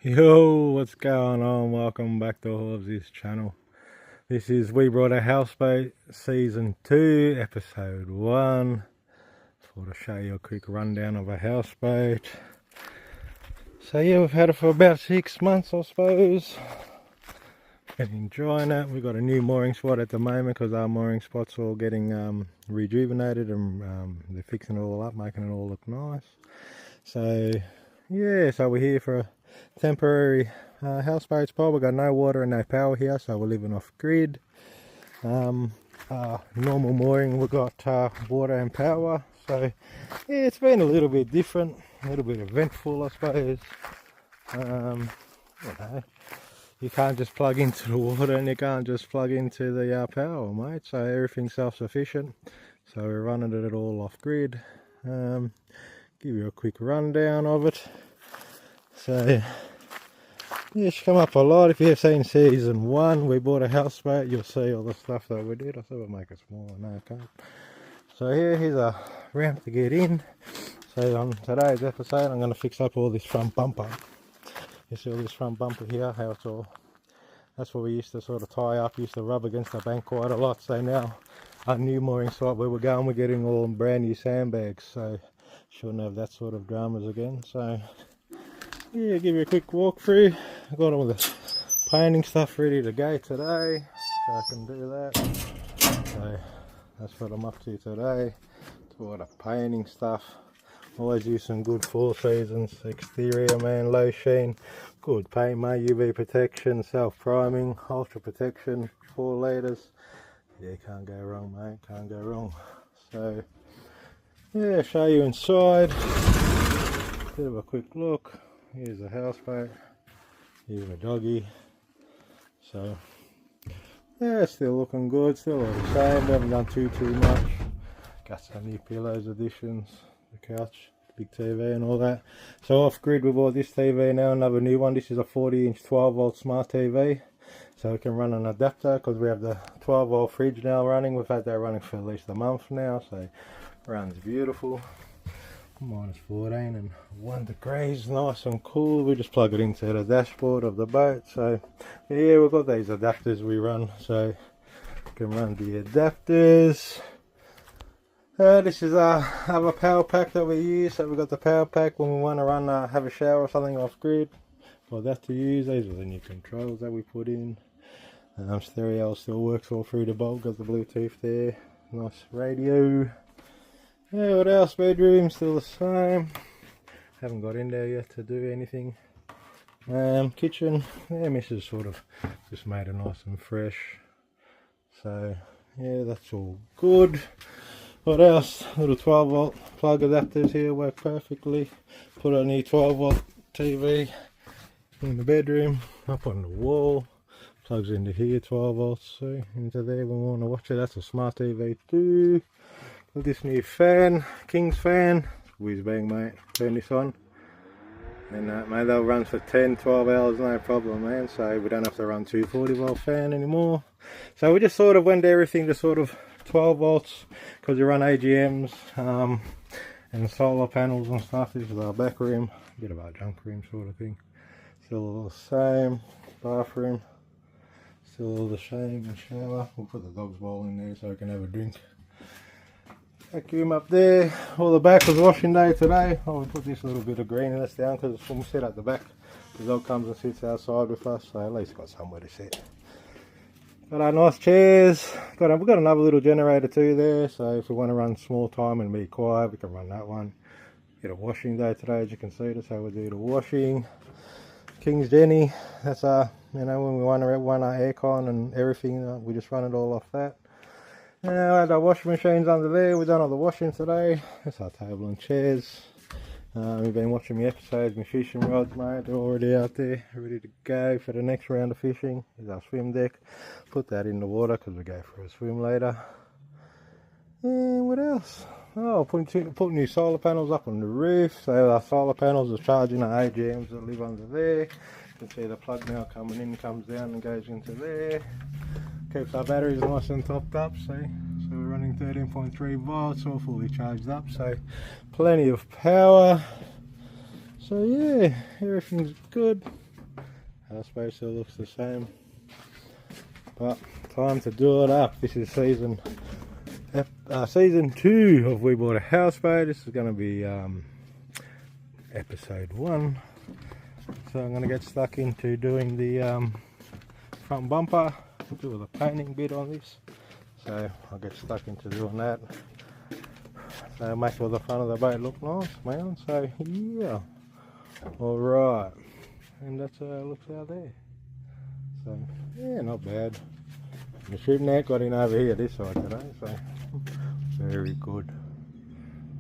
Yo, what's going on? Welcome back to Horsey's channel. This is We Brought a Houseboat Season 2, Episode 1. Thought I'd show you a quick rundown of a houseboat. So yeah, we've had it for about 6 months, I suppose. Been enjoying it. We've got a new mooring spot at the moment because our mooring spot's all getting rejuvenated and they're fixing it all up, making it all look nice. So yeah, so we're here for a temporary houseboat spot. We've got no water and no power here, so we're living off grid. Normal mooring, we've got water and power. So yeah, it's been a little bit different, a little bit eventful, I suppose. You know, you can't just plug into the water and you can't just plug into the power, mate. So everything's self-sufficient. So we're running it all off grid. Give you a quick rundown of it. So yeah, it's come up a lot. If you've seen season 1, we bought a houseboat, you'll see all the stuff that we did. I thought we'd make it smaller. No, I can't. So here's a ramp to get in. So on today's episode, I'm going to fix up all this front bumper. You see all this front bumper here, how it's all, that's what we used to sort of tie up, used to rub against the bank quite a lot. So now our new mooring site where we're going, we're getting all brand new sandbags, so shouldn't have that sort of dramas again. So yeah, give you a quick walkthrough. I've got all the painting stuff ready to go today, so I can do that. So that's what I'm up to today. It's all the painting stuff. Always use some good Four Seasons exterior, man, low sheen, good paint, mate, UV protection, self-priming, ultra protection, 4 litres. Yeah, can't go wrong, mate, can't go wrong. So yeah, show you inside. Bit of a quick look. Here's the houseboat. Here's my doggy. So yeah, still looking good, still all the same. We haven't done too much. Got some new pillows additions, the couch, big TV and all that. So off grid we bought this TV now, another new one. This is a 40-inch 12-volt smart TV. So we can run an adapter because we have the 12-volt fridge now running. We've had that running for at least a month now, so it runs beautiful. Minus 14 and 1 degrees, nice and cool. We just plug it into the dashboard of the boat. So yeah, we've got these adapters we run, so we can run the adapters. This is our other power pack that we use. So we've got the power pack when we want to run, have a shower or something off grid. Got that to use. These are the new controls that we put in. Stereo still works all through the bolt, got the Bluetooth there. Nice radio. Yeah, what else? Bedroom still the same. Haven't got in there yet to do anything. Kitchen, yeah, Mrs. sort of just made it nice and fresh. So yeah, that's all good. What else? Little 12-volt plug adapters here work perfectly. Put a new 12-volt TV in the bedroom, up on the wall. Plugs into here, 12 volts, so into there when we want to watch it. That's a smart TV too. Got this new fan, King's fan. Whiz bang, mate. Turn this on. And mate, they'll run for 10-12 hours, no problem, man. So we don't have to run 240-volt fan anymore. So we just sort of went everything to sort of 12 volts because we run AGMs and solar panels and stuff. This is our back room, a bit of our junk room sort of thing. Still all the same. Bathroom, still all the same. And shower. We'll put the dog's bowl in there so I can have a drink. Vacuum up there. All the back was washing day today. I'll put this little bit of greenness down because when we sit at the back, the dog comes and sits outside with us, so at least got somewhere to sit. Got our nice chairs. We've got another little generator too there, so if we want to run small time and be quiet, we can run that one. Get a washing day today, as you can see. That's how we do the washing. King's Jenny. That's you know, when we want to run our aircon and everything, we just run it all off that. Now I had our washing machines under there. We've done all the washing today. That's our table and chairs. We've been watching my episodes, my fishing rods, mate. They're already out there, ready to go for the next round of fishing. Here's our swim deck. Put that in the water because we go for a swim later. And what else? Oh, put new solar panels up on the roof. So our solar panels are charging our AGMs that live under there. You can see the plug now coming in, comes down and goes into there. Keeps our batteries nice and topped up, so we're running 13.3 volts, all fully charged up, so plenty of power. So yeah, everything's good. Houseboat still looks the same. But time to do it up. This is season 2 of We Bought a Houseboat. This is going to be episode 1. So I'm going to get stuck into doing the front bumper, do the painting bit on this. So I'll get stuck into doing that. So make all the front of the boat look nice, man. So yeah, alright. And that's how it looks out there. So yeah, not bad. The shooting net got in over here this side today, so very good.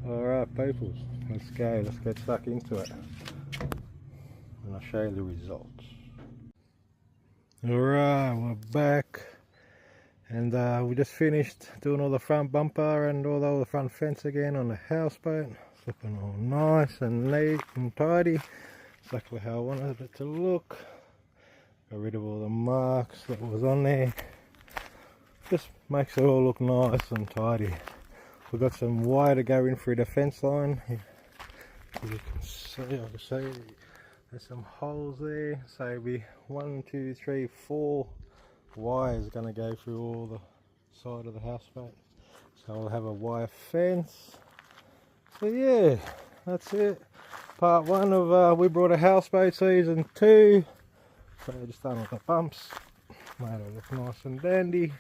Alright peoples, let's go, let's get stuck into it. And I'll show you the results. Alright, we're back. And we just finished doing all the front bumper and all the front fence again on the houseboat. It's looking all nice and neat and tidy. Exactly how I wanted it to look. Got rid of all the marks that was on there. Just makes it all look nice and tidy. We've got some wire to go in through the fence line. As you can see, I can see there's some holes there. So it'll be 1, 2, 3, 4 wires going to go through all the side of the houseboat. So I'll have a wire fence. So yeah, that's it. Part 1 of We Brought a Houseboat season 2. So I just done all the bumps, made it look nice and dandy.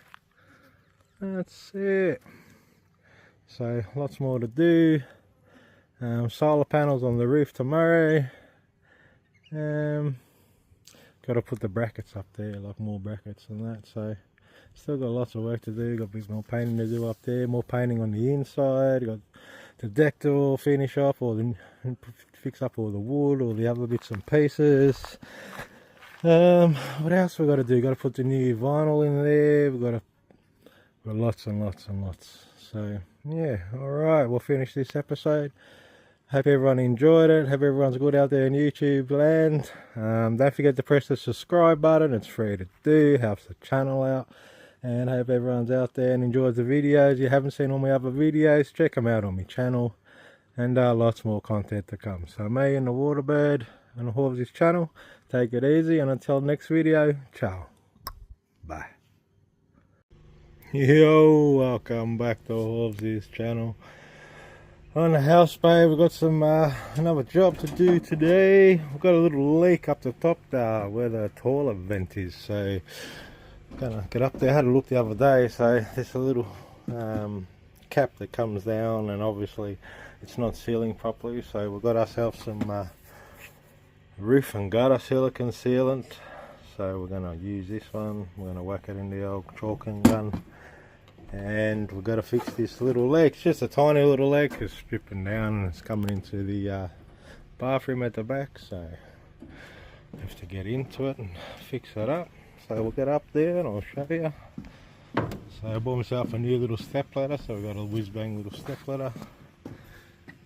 That's it. So lots more to do. Solar panels on the roof tomorrow. Got to put the brackets up there, like more brackets and that. So still got lots of work to do. Got a bit more painting to do up there, more painting on the inside. Got the deck to all finish off, or fix up all the wood, all the other bits and pieces. What else we got to do? Got to put the new vinyl in there. We've got lots and lots and lots. So yeah, alright, we'll finish this episode. Hope everyone enjoyed it. Hope everyone's good out there in YouTube land. Don't forget to press the subscribe button. It's free to do, helps the channel out. And hope everyone's out there and enjoys the videos. If you haven't seen all my other videos, check them out on my channel. And lots more content to come. So me and the Waterbird and the Horsey's channel, take it easy, and until next video, ciao, bye. Yo, welcome back to Horsey's channel. On the houseboat, we've got some another job to do today. We've got a little leak up the top there where the toilet vent is, so gonna get up there. I had a look the other day, so there's a little cap that comes down, and obviously it's not sealing properly, so we've got ourselves some roof and gutter silicone sealant. So we're going to use this one. We're going to whack it in the old chalking gun, and we've got to fix this little leg. It's just a tiny little leg. It's stripping down and it's coming into the bathroom at the back, so I have to get into it and fix it up. So we'll get up there and I'll show you. So I bought myself a new little step ladder, so we've got a whiz bang little step ladder.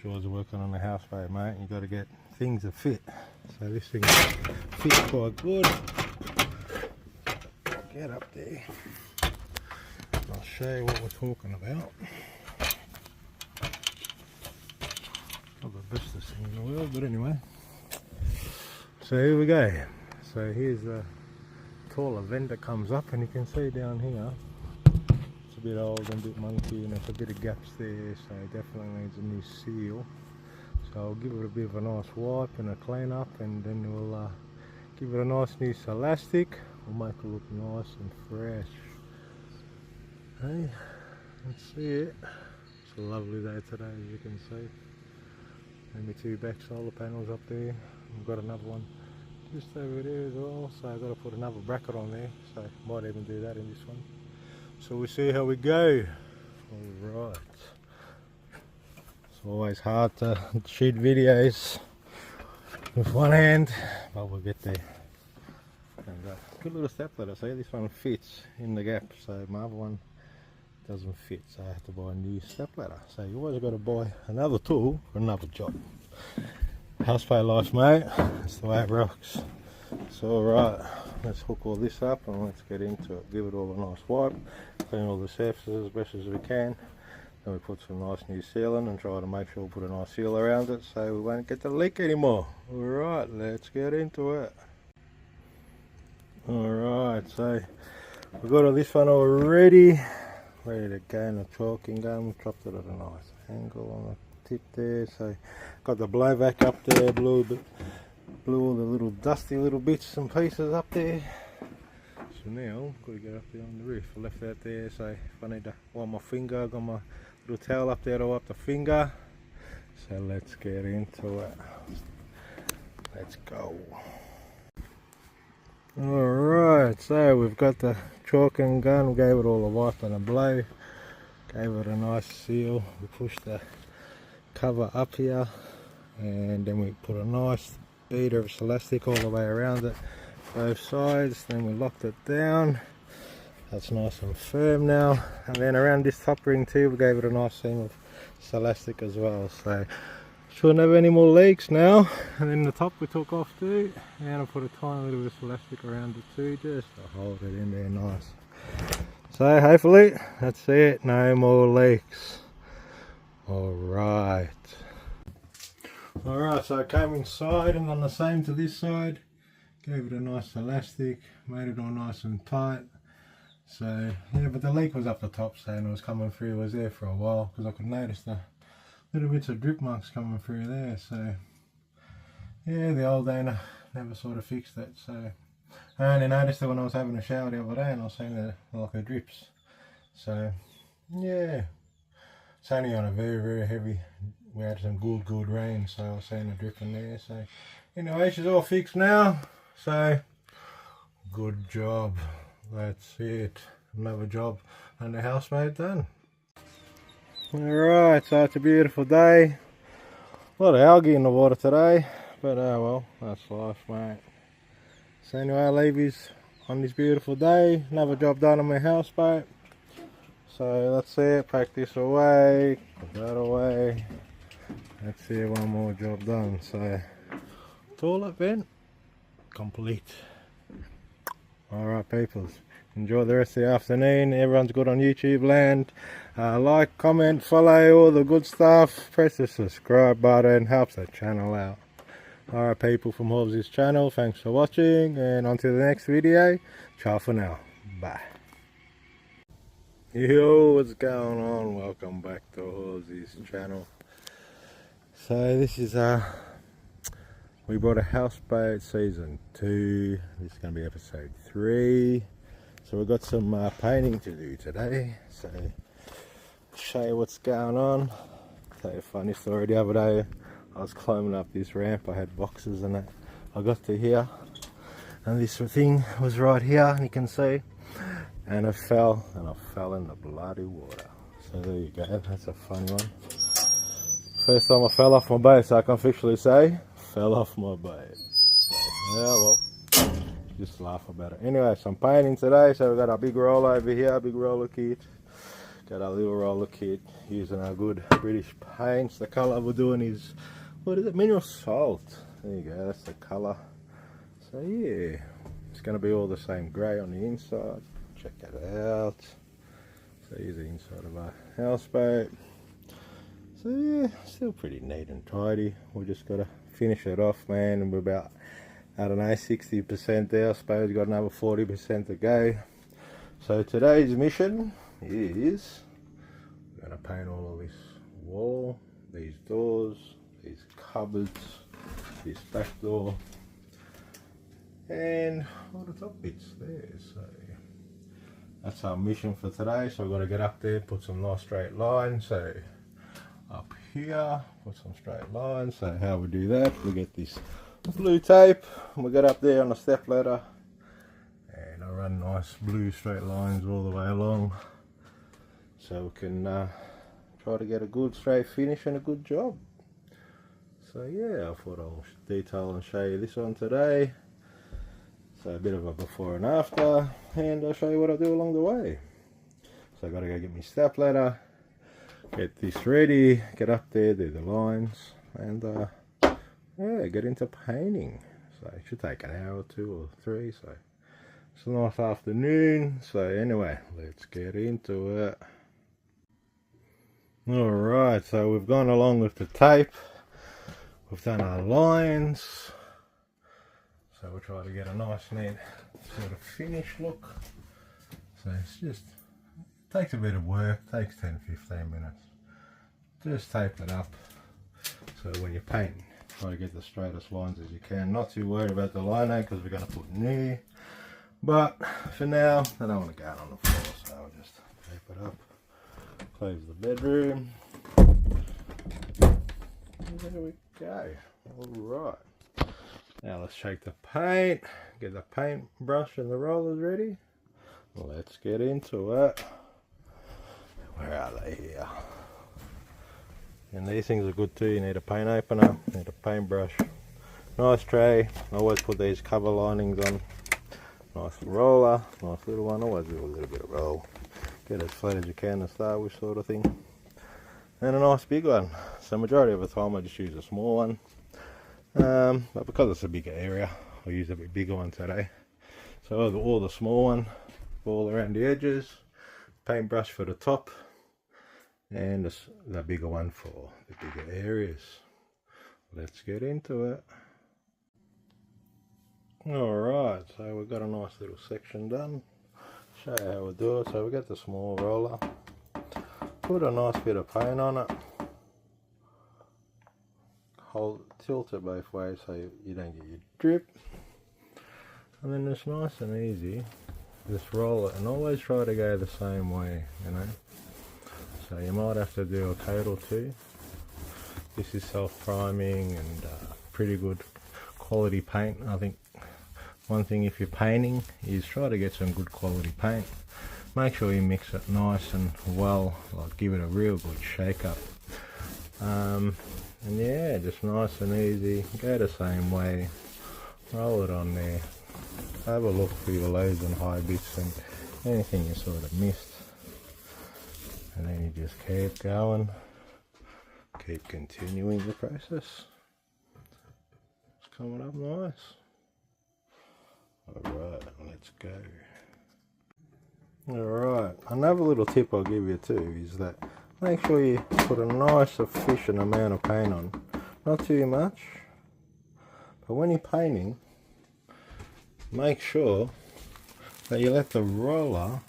Jaws are working on the houseboat, mate. You've got to get things that fit. So this thing fits quite good. Get up there. I'll show you what we're talking about. Not the bestest thing in the world, but anyway. So here we go. So here's the taller vent that comes up, and you can see down here it's a bit old and a bit monkey, and there's a bit of gaps there, so it definitely needs a new seal. So I'll give it a bit of a nice wipe and a clean up, and then we'll give it a nice new elastic. We'll make it look nice and fresh. Hey, let's see it. It's a lovely day today, as you can see. And my 2 back solar panels up there. We've got another one just over there as well, so I've got to put another bracket on there, so I might even do that in this one. So we'll see how we go. Alright. It's always hard to shoot videos with one hand, but we'll get there. And good little step ladder. See, this one fits in the gap, so my other one doesn't fit, so I have to buy a new step ladder. So you always got to buy another tool for another job. Houseboat life, mate. That's the way it rocks. So alright, let's hook all this up and let's get into it. Give it all a nice wipe, clean all the surfaces as best as we can. Then we put some nice new sealant and try to make sure we put a nice seal around it so we won't get the leak anymore. Alright, let's get into it. Alright, so we've got all this one already, ready to go in the chalking gun. We dropped it at a nice angle on the tip there, so got the blowback up there, blew all the little dusty little bits and pieces up there. So now I've got to get up there on the roof. I left that there, so if I need to wipe my finger, I've got my little towel up there to wipe the finger. So let's get into it. Let's go. Alright, so we've got the chalking gun, we gave it all a wipe and a blow, gave it a nice seal. We pushed the cover up here and then we put a nice bead of elastic all the way around it, both sides. Then we locked it down, that's nice and firm now. And then around this top ring too, we gave it a nice seam of elastic as well, so shouldn't have any more leaks now. And then the top we took off too, and I put a tiny little bit of elastic around it too, just to hold it in there nice. So hopefully that's it, no more leaks. Alright, so I came inside and on the same to this side, gave it a nice elastic, made it all nice and tight. So yeah, but the leak was up the top, so and it was coming through, it was there for a while because I could notice the little bits of drip marks coming through there. So yeah, the old owner never sort of fixed it. So I only noticed it when I was having a shower the other day and I was seeing the drips. So yeah, it's only on a very heavy, we had some good rain, so I was seeing a drip in there. So anyway, she's all fixed now, so good job. That's it, another job and the houseboat done. Alright, so it's a beautiful day. A lot of algae in the water today, but oh well, that's life, mate. So anyway, I'll leave you on this beautiful day. Another job done on my houseboat. So that's it, pack this away, put that away. That's it, one more job done. So toilet vent complete. Alright peoples, enjoy the rest of the afternoon. Everyone's good on YouTube land. Like, comment, follow, all the good stuff. Press the subscribe button, helps the channel out. Alright people from Hobbs's channel, thanks for watching, and on to the next video. Ciao for now, bye. Yo, what's going on? Welcome back to Hobbs's channel. So this is we bought a houseboat season 2. This is going to be episode 3. So we've got some painting to do today. So show you what's going on. Tell you a funny story. The other day I was climbing up this ramp. I had boxes and that. I got to here and this thing was right here, and you can see, and I fell in the bloody water. So there you go, that's a funny one. First time I fell off my boat, so I can officially say fell off my boat. So yeah, well, just laugh about it. Anyway, some painting today. So we've got our big roller over here, big roller kit. Got our little roller kit using our good British paints. The colour we're doing is, what is it, mineral salt. There you go, that's the colour. So yeah, it's going to be all the same grey on the inside. Check it out. So here's the inside of our houseboat. So yeah, still pretty neat and tidy. We just got to finish it off, man, and we're about, I don't know, 60% there. I suppose we've got another 40% to go. So today's mission is we're going to paint all of this wall, these doors, these cupboards, this back door, and all the top bits there. So that's our mission for today. So we've got to get up there, put some nice straight lines. So up here, put some straight lines. So how we do that, we get this blue tape and we get up there on a step ladder, and I run nice blue straight lines all the way along, so we can try to get a good straight finish and a good job. So yeah, I thought I'll detail and show you this one today. So a bit of a before and after, and I'll show you what I do along the way. So I gotta go get my step ladder, get this ready, get up there, do the lines, and yeah, get into painting. So it should take an hour or 2 or 3. So it's a nice afternoon. So anyway, let's get into it. Alright, so we've gone along with the tape. We've done our lines. So So we'll try to get a nice neat sort of finish look. So it's just, it takes a bit of work, takes 10-15 minutes. Just tape it up, so when you paint, try to get the straightest lines as you can. Not too worried about the lino because we're going to put new, but for now I don't want to go out on the floor, so I'll just tape it up. Close the bedroom. And there we go. Alright. Now let's shake the paint, get the paint brush and the rollers ready. Let's get into it. Where are they here? And these things are good too. You need a paint opener, you need a paintbrush, nice tray. I always put these cover linings on. Nice roller, nice little one. Always do a little bit of roll. Get as flat as you can to start with, sort of thing. And a nice big one. So majority of the time I just use a small one. But because it's a bigger area, I'll use a bit bigger one today. So all the small one, all around the edges, paintbrush for the top, and the bigger one for the bigger areas. Let's get into it. Alright, so we've got a nice little section done. Show you how we do it. So we get the small roller, put a nice bit of paint on it, tilt it both ways so you don't get your drip, and then it's nice and easy, just roll it, and always try to go the same way, you know. So you might have to do a coat or two. This is self-priming and pretty good quality paint. I think one thing if you're painting is try to get some good quality paint. Make sure you mix it nice and well, like give it a real good shake up. And yeah, just nice and easy, go the same way, roll it on there, have a look for your lows and high bits and anything you sort of missed, and then you just keep going, keep continuing the process. It's coming up nice. Alright, let's go. Alright, another little tip I'll give you too is that make sure you put a nice sufficient amount of paint on. Not too much, but when you're painting, make sure that you let the roller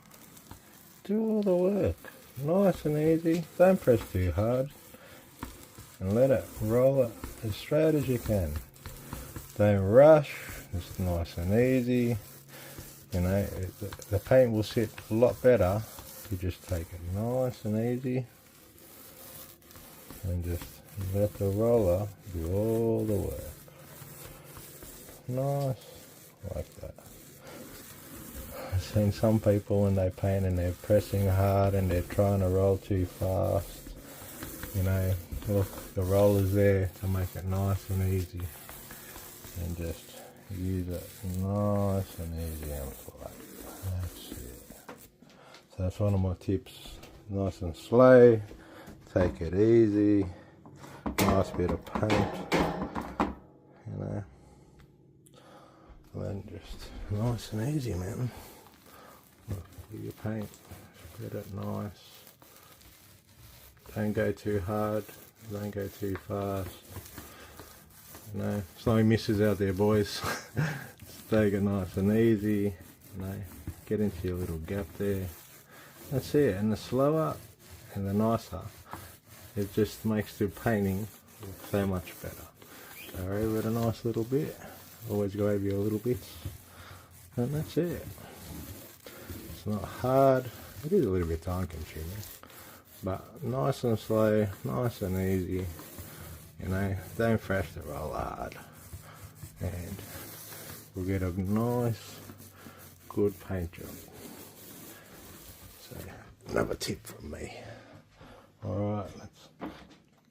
do all the work. Nice and easy, don't press too hard, and let it roll it as straight as you can. Don't rush, just nice and easy. You know, the paint will sit a lot better if you just take it nice and easy and just let the roller do all the work. Nice, like that. I've seen some people when they paint and they're pressing hard and they're trying to roll too fast. You know, look, the roller's there to make it nice and easy, and just use it nice and easy and flat. That's it. So that's one of my tips. Nice and slow, take it easy, nice bit of paint, you know, and then just nice and easy, man. Look, get your paint, spread it nice, don't go too hard, don't go too fast. No, there's no misses out there, boys. Just take it nice and easy, you know, get into your little gap there. That's it, and the slower and the nicer, it just makes the painting look so much better. Go over it a nice little bit, always go over your little bits, and that's it. It's not hard, it is a little bit time consuming, but nice and slow, nice and easy. You know, don't thrash the roll hard, and we'll get a nice, good paint job. So, another tip from me. Alright, let's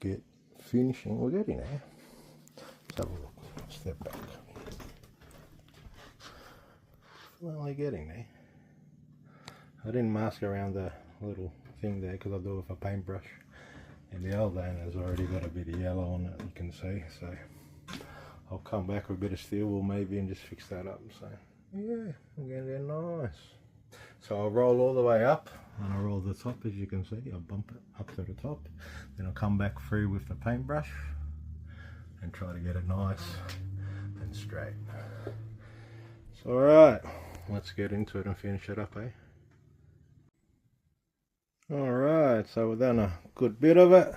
get finishing. We're getting there. Let's have a look. Step back. Finally getting there. I didn't mask around the little thing there because I do it with a paintbrush. And the old has already got a bit of yellow on it, you can see, so I'll come back with a bit of steel wool maybe and just fix that up. So yeah, we're getting there nice. So I'll roll all the way up, and I'll roll the top, as you can see. I'll bump it up to the top, then I'll come back through with the paintbrush and try to get it nice and straight. Alright, let's get into it and finish it up, eh? Alright, so we've done a good bit of it.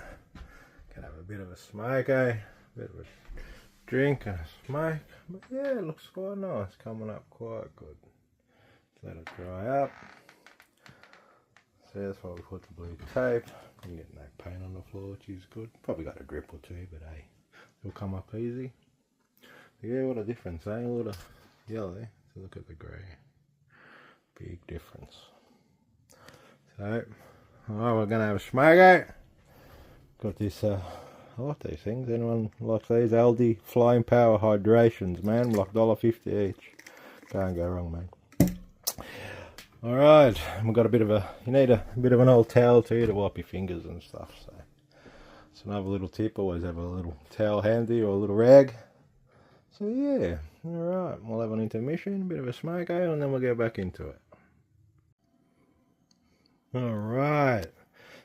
Can have a bit of a smoke, eh? A bit of a drink and a smoke. But yeah, it looks quite nice, coming up quite good. Let it dry up. So that's why we put the blue tape. You get no paint on the floor, which is good. Probably got a drip or two, but hey, it'll come up easy. Yeah, what a difference, eh? A lot of yellow, eh? So look at the grey. Big difference. So, alright, we're gonna have a smoke out. Got this, I like these things. Anyone likes these? Aldi Flying Power Hydrations, man. Like $1.50 each. Can't go wrong, man. Alright, we've got a bit of a, you need a bit of an old towel too to wipe your fingers and stuff. So it's another little tip, always have a little towel handy or a little rag. So yeah, alright, we'll have an intermission, a bit of a smoke out, and then we'll go back into it. Alright,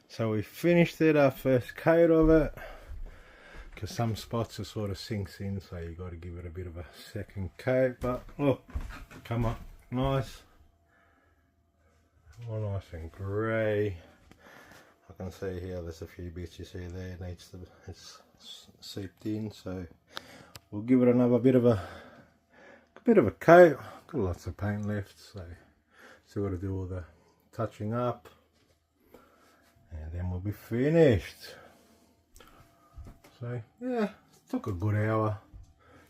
so we finished it, our first coat of it. Because some spots it sort of sinks in, so you got to give it a bit of a second coat. But look, come up nice. All nice and grey. I can see here there's a few bits you see there, it's seeped in, so we'll give it another bit of a coat. Got lots of paint left, so still got to do all the touching up, and then we'll be finished. So yeah, it took a good hour.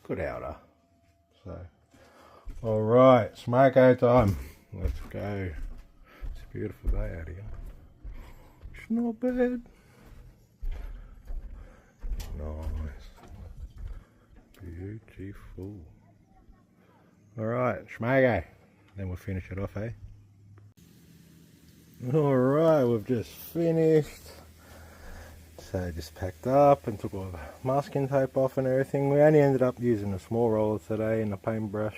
So alright, smoke out time. Let's go. Beautiful day out here. It's not bad. Nice. Beautiful. Alright, schmaggo. Then we'll finish it off, eh? Alright, we've just finished. So just packed up and took all the masking tape off and everything. We only ended up using a small roller today and a paintbrush.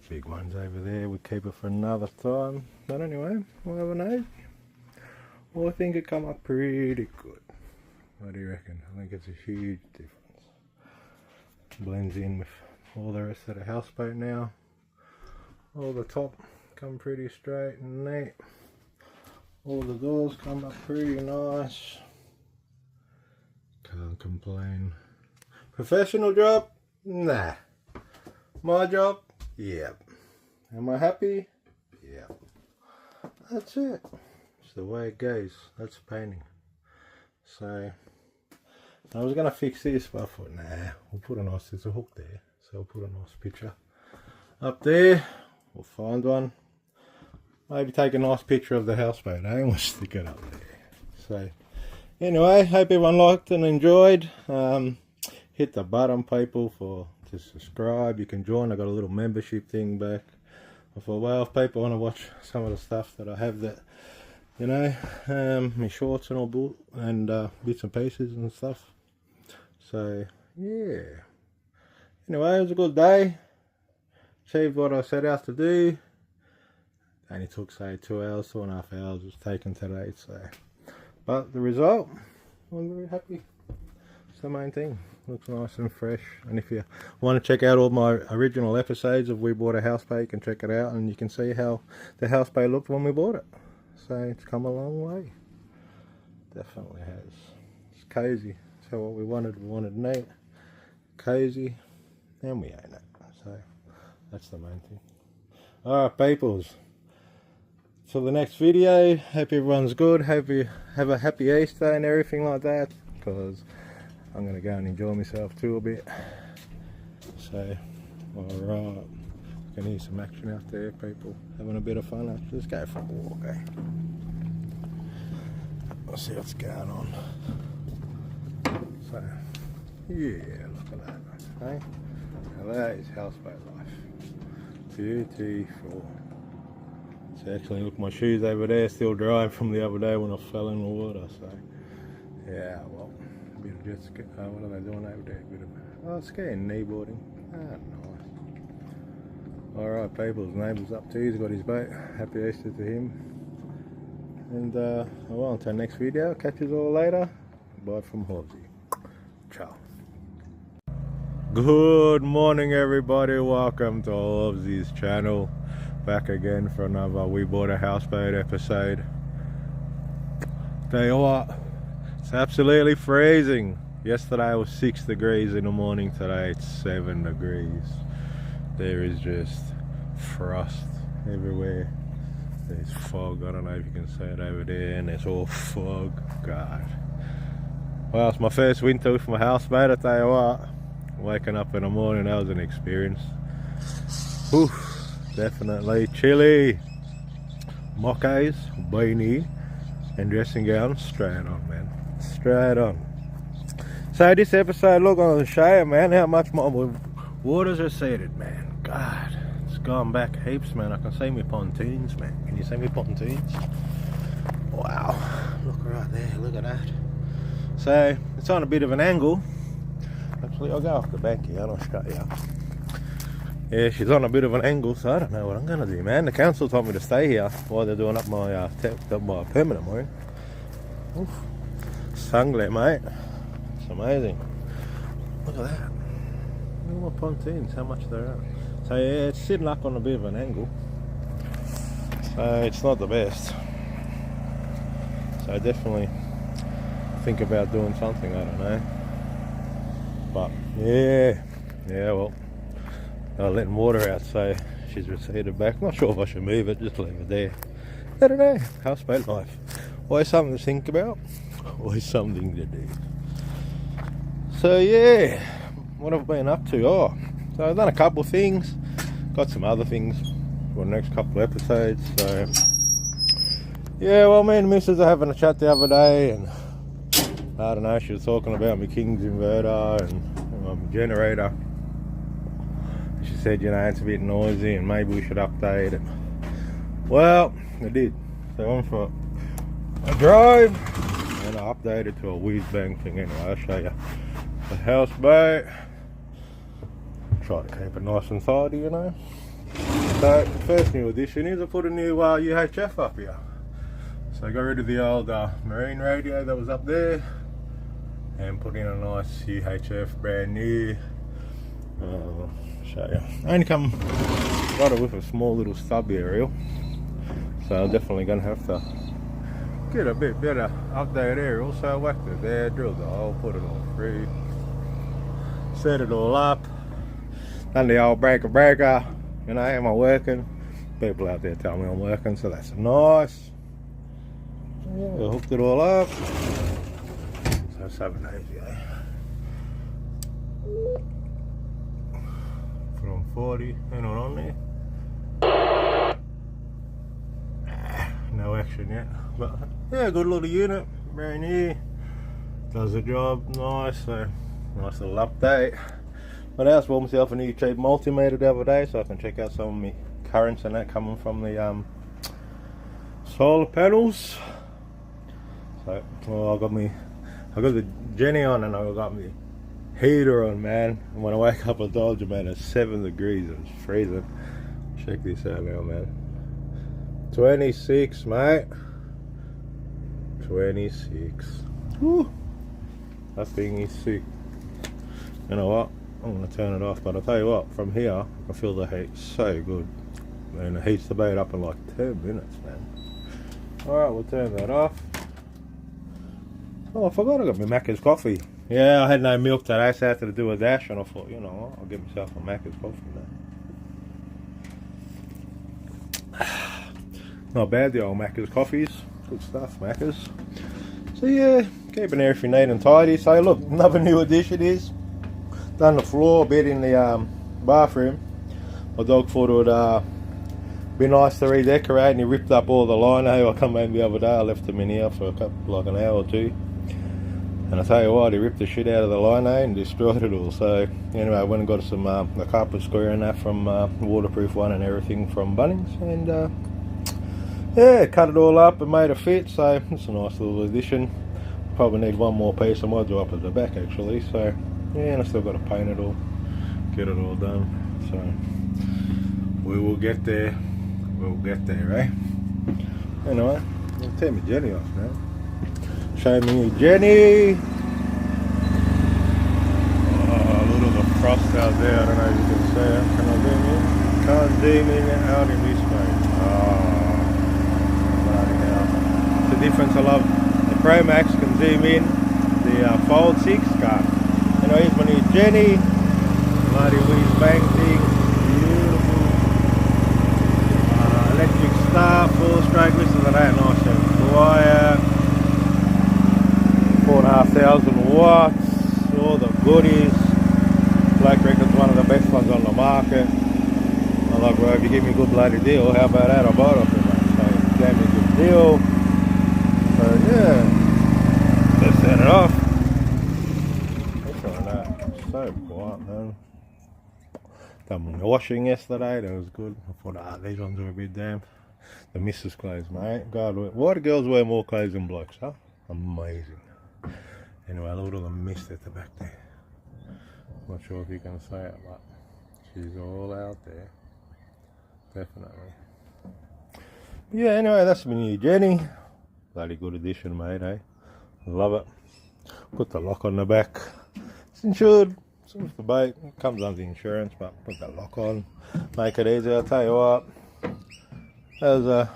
Big ones over there, we keep it for another time. But anyway, we'll have an age. Well, I think it come up pretty good. What do you reckon? I think it's a huge difference. Blends in with all the rest of the houseboat now. All the top come pretty straight and neat. All the doors come up pretty nice. Can't complain. Professional job? Nah. My job? Yep. Am I happy? Yep. That's it. It's the way it goes. That's painting. So I was gonna fix this, but I thought, nah, we'll put a nice, there's a hook there, so we'll put a nice picture up there. We'll find one. Maybe take a nice picture of the houseboat, eh? And we'll stick it up there. So anyway, hope everyone liked and enjoyed. Hit the button, people, to subscribe. You can join. I got a little membership thing back. I thought, well, if people want to watch some of the stuff that I have, that, you know, my shorts and all, and bits and pieces and stuff. So yeah. Anyway, it was a good day. Achieved what I set out to do. Only took, say, 2 hours, 2.5 hours was taken today. So, but the result, I'm very happy. It's the main thing. Looks nice and fresh. And if you want to check out all my original episodes of We Bought a Houseboat, you can check it out, and you can see how the houseboat looked when we bought it. So it's come a long way. Definitely has. It's cozy. So what we wanted neat, cozy, and we own it. So that's the main thing. Alright, peoples. Till the next video. Hope everyone's good. Hope you have a happy Easter and everything like that, because I'm going to go and enjoy myself too a bit. So, alright. You can hear some action out there, people. Having a bit of fun. Let's go for a walk, eh? Let's see what's going on. So, yeah, look at that. Eh? Now that is houseboat life. Beautiful. So actually, look, my shoes over there still dry from the other day when I fell in the water. So, yeah, well. Bit of jet ski. What are they doing over there? Bit of skiing, kneeboarding. Nice. Alright, people, his neighbour's up too. He's got his boat. Happy Easter to him. And well, until next video, catch us all later. Bye from Horsey. Ciao. Good morning everybody, welcome to Hobbsy's channel. Back again for another We Bought a Houseboat episode. Tell you what, it's absolutely freezing. Yesterday it was 6 degrees in the morning, today it's 7 degrees. There is just frost everywhere. There's fog, I don't know if you can see it over there, and there's all fog. God. Well, it's my first winter with my houseboat, I tell you what. Waking up in the morning, that was an experience. Oof, definitely chilly. Moccas, beanie, and dressing gown, straight on, man. Straight on. So this episode, look, I'm going to show you, man, how much my waters receded, man. God, it's gone back heaps, man. I can see my pontoons, man. Can you see my pontoons? Wow, look right there, look at that. So it's on a bit of an angle. Actually, I'll go off the bank here and I'll show you. Yeah, she's on a bit of an angle, so I don't know what I'm going to do, man. The council told me to stay here while they're doing up my my permanent mooring. Oof. Sunglare, mate. It's amazing. Look at that. Look at my pontoons, how much they're at. So yeah, it's sitting up on a bit of an angle. So it's not the best. So I definitely think about doing something, I don't know. But yeah, well, letting water out, so she's receded back. Not sure if I should move it, just leave it there. I don't know, houseboat life. Always something to think about, always something to do. So yeah, what have I been up to? Oh, so I've done a couple of things, got some other things for the next couple of episodes. So yeah, well, me and the missus are having a chat the other day, and I don't know, she was talking about my King's inverter and my generator. She said, you know, it's a bit noisy and maybe we should update it. Well, I did. So I went for a drive and I updated to a whiz bang thing. Anyway, I'll show you the houseboat. Try to keep it nice and tidy, you know. So the first new addition is I put a new UHF up here. So I got rid of the old marine radio that was up there and put in a nice UHF, brand new. Show you. I only got it with a small little stub aerial, so I'm definitely going to have to get a bit better update aerial. So I whacked it there, drilled the hole, put it all through, set it all up, done the old breaker. You know, am I working? People out there tell me I'm working, so that's nice. Yeah, I hooked it all up. So 7 days ago. Put on 40, ain't not on there. No action yet. But yeah, good little unit, brand new. Does the job nice, so nice little update. But I also bought myself a new cheap multimeter the other day so I can check out some of my currents and that coming from the solar panels. So, well, I got the Jenny on and I got my heater on, man. And when I wake up I told you, man, it's 7 degrees, it's freezing. Check this out now, man. 26, mate. 26. Woo. That thing is sick. You know what? I'm gonna turn it off, but I'll tell you what, from here I can feel the heat so good. And it heats the boat up in like 10 minutes, man. Alright, we'll turn that off. Oh, I forgot I got my Macca's coffee. Yeah, I had no milk today, so I had to do a dash, and I thought, you know what, I'll get myself a Macca's coffee now. Not bad, the old Macca's coffees. Good stuff, Macca's. So yeah, keeping everything neat and tidy. So look, another new addition is done the floor bit in the bathroom. My dog thought it would be nice to redecorate, and he ripped up all the lino. I come home the other day, I left him in here for like an hour or two. And I tell you what, he ripped the shit out of the lino and destroyed it all. So anyway, I went and got some the carpet square and that from waterproof one and everything from Bunnings, and yeah, cut it all up and made it fit. So it's a nice little addition. Probably need one more piece. I might do up at the back actually. So yeah, and I still got to paint it all, get it all done. So we will get there. We'll get there, eh? Anyway, I'll turn my Jenny off now. Show me Jenny. Oh, look at the frost out there. I don't know if you can see it. Can I zoom in? Can't zoom in out in this way. Oh, bloody hell. It's the difference I love. The Pro Max can zoom in. The Fold 6 can't. You know, here's my new Jenny. Bloody whiz bang thing. Beautiful. Electric start, 4-stroke. Listen to that, nice and quiet. 4,500 watts. All the goodies. Blake reckons one of the best ones on the market. I'm like, well, if you give me a good bloody deal, how about that? I'll buy it off you, mate. So he gave me a good deal. So yeah, let's set it off. Look at that. So quiet, man. Done my washing yesterday, that was good. I thought, these ones are a bit damp. The missus clothes, mate. God, why do girls wear more clothes than blokes, huh? Amazing. Anyway, look at all the mist at the back there. Not sure if you can say it, but she's all out there. Definitely. Yeah, anyway, that's my new Jenny. Bloody good addition, mate, eh? Love it. Put the lock on the back. It's insured. It's off the boat. It comes under insurance, but put the lock on. Make it easy. I'll tell you what. That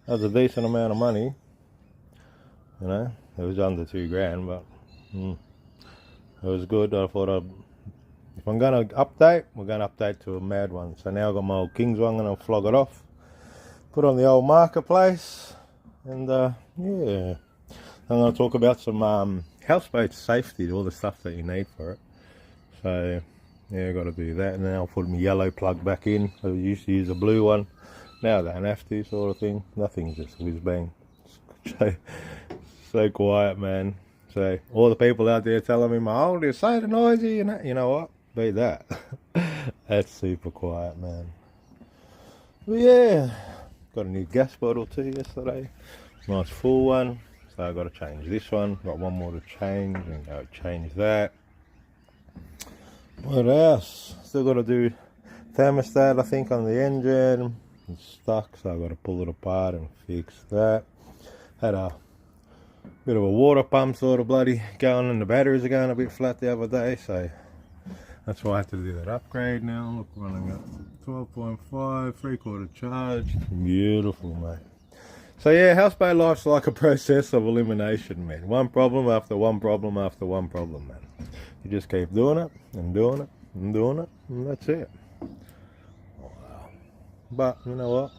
was a decent amount of money. You know, it was under $2,000, but it was good. I thought if I'm going to update, we're going to update to a mad one. So now I've got my old Kings one, and I'll flog it off. Put on the old marketplace, and yeah. I'm going to talk about some houseboat safety, all the stuff that you need for it. So yeah, I've got to do that, and then I'll put my yellow plug back in. I used to use a blue one. Now I don't have to, sort of thing. Nothing's just whiz bang. So quiet, man. So all the people out there telling me my old is so noisy, you know what? Be that. That's super quiet, man. But yeah, got a new gas bottle too yesterday. Nice full one. So I've got to change this one. Got one more to change, and go change that. What else? Still got to do thermostat, I think, on the engine. It's stuck, so I've got to pull it apart and fix that. Had a bit of a water pump sort of bloody going, and the batteries are going a bit flat the other day, so that's why I had to do that upgrade now. Look, running at 12.5, 3/4 charge. Beautiful, mate. So yeah, houseboat life's like a process of elimination, man. One problem after one problem after one problem, man. You just keep doing it and doing it and doing it, and that's it. Wow. But you know what?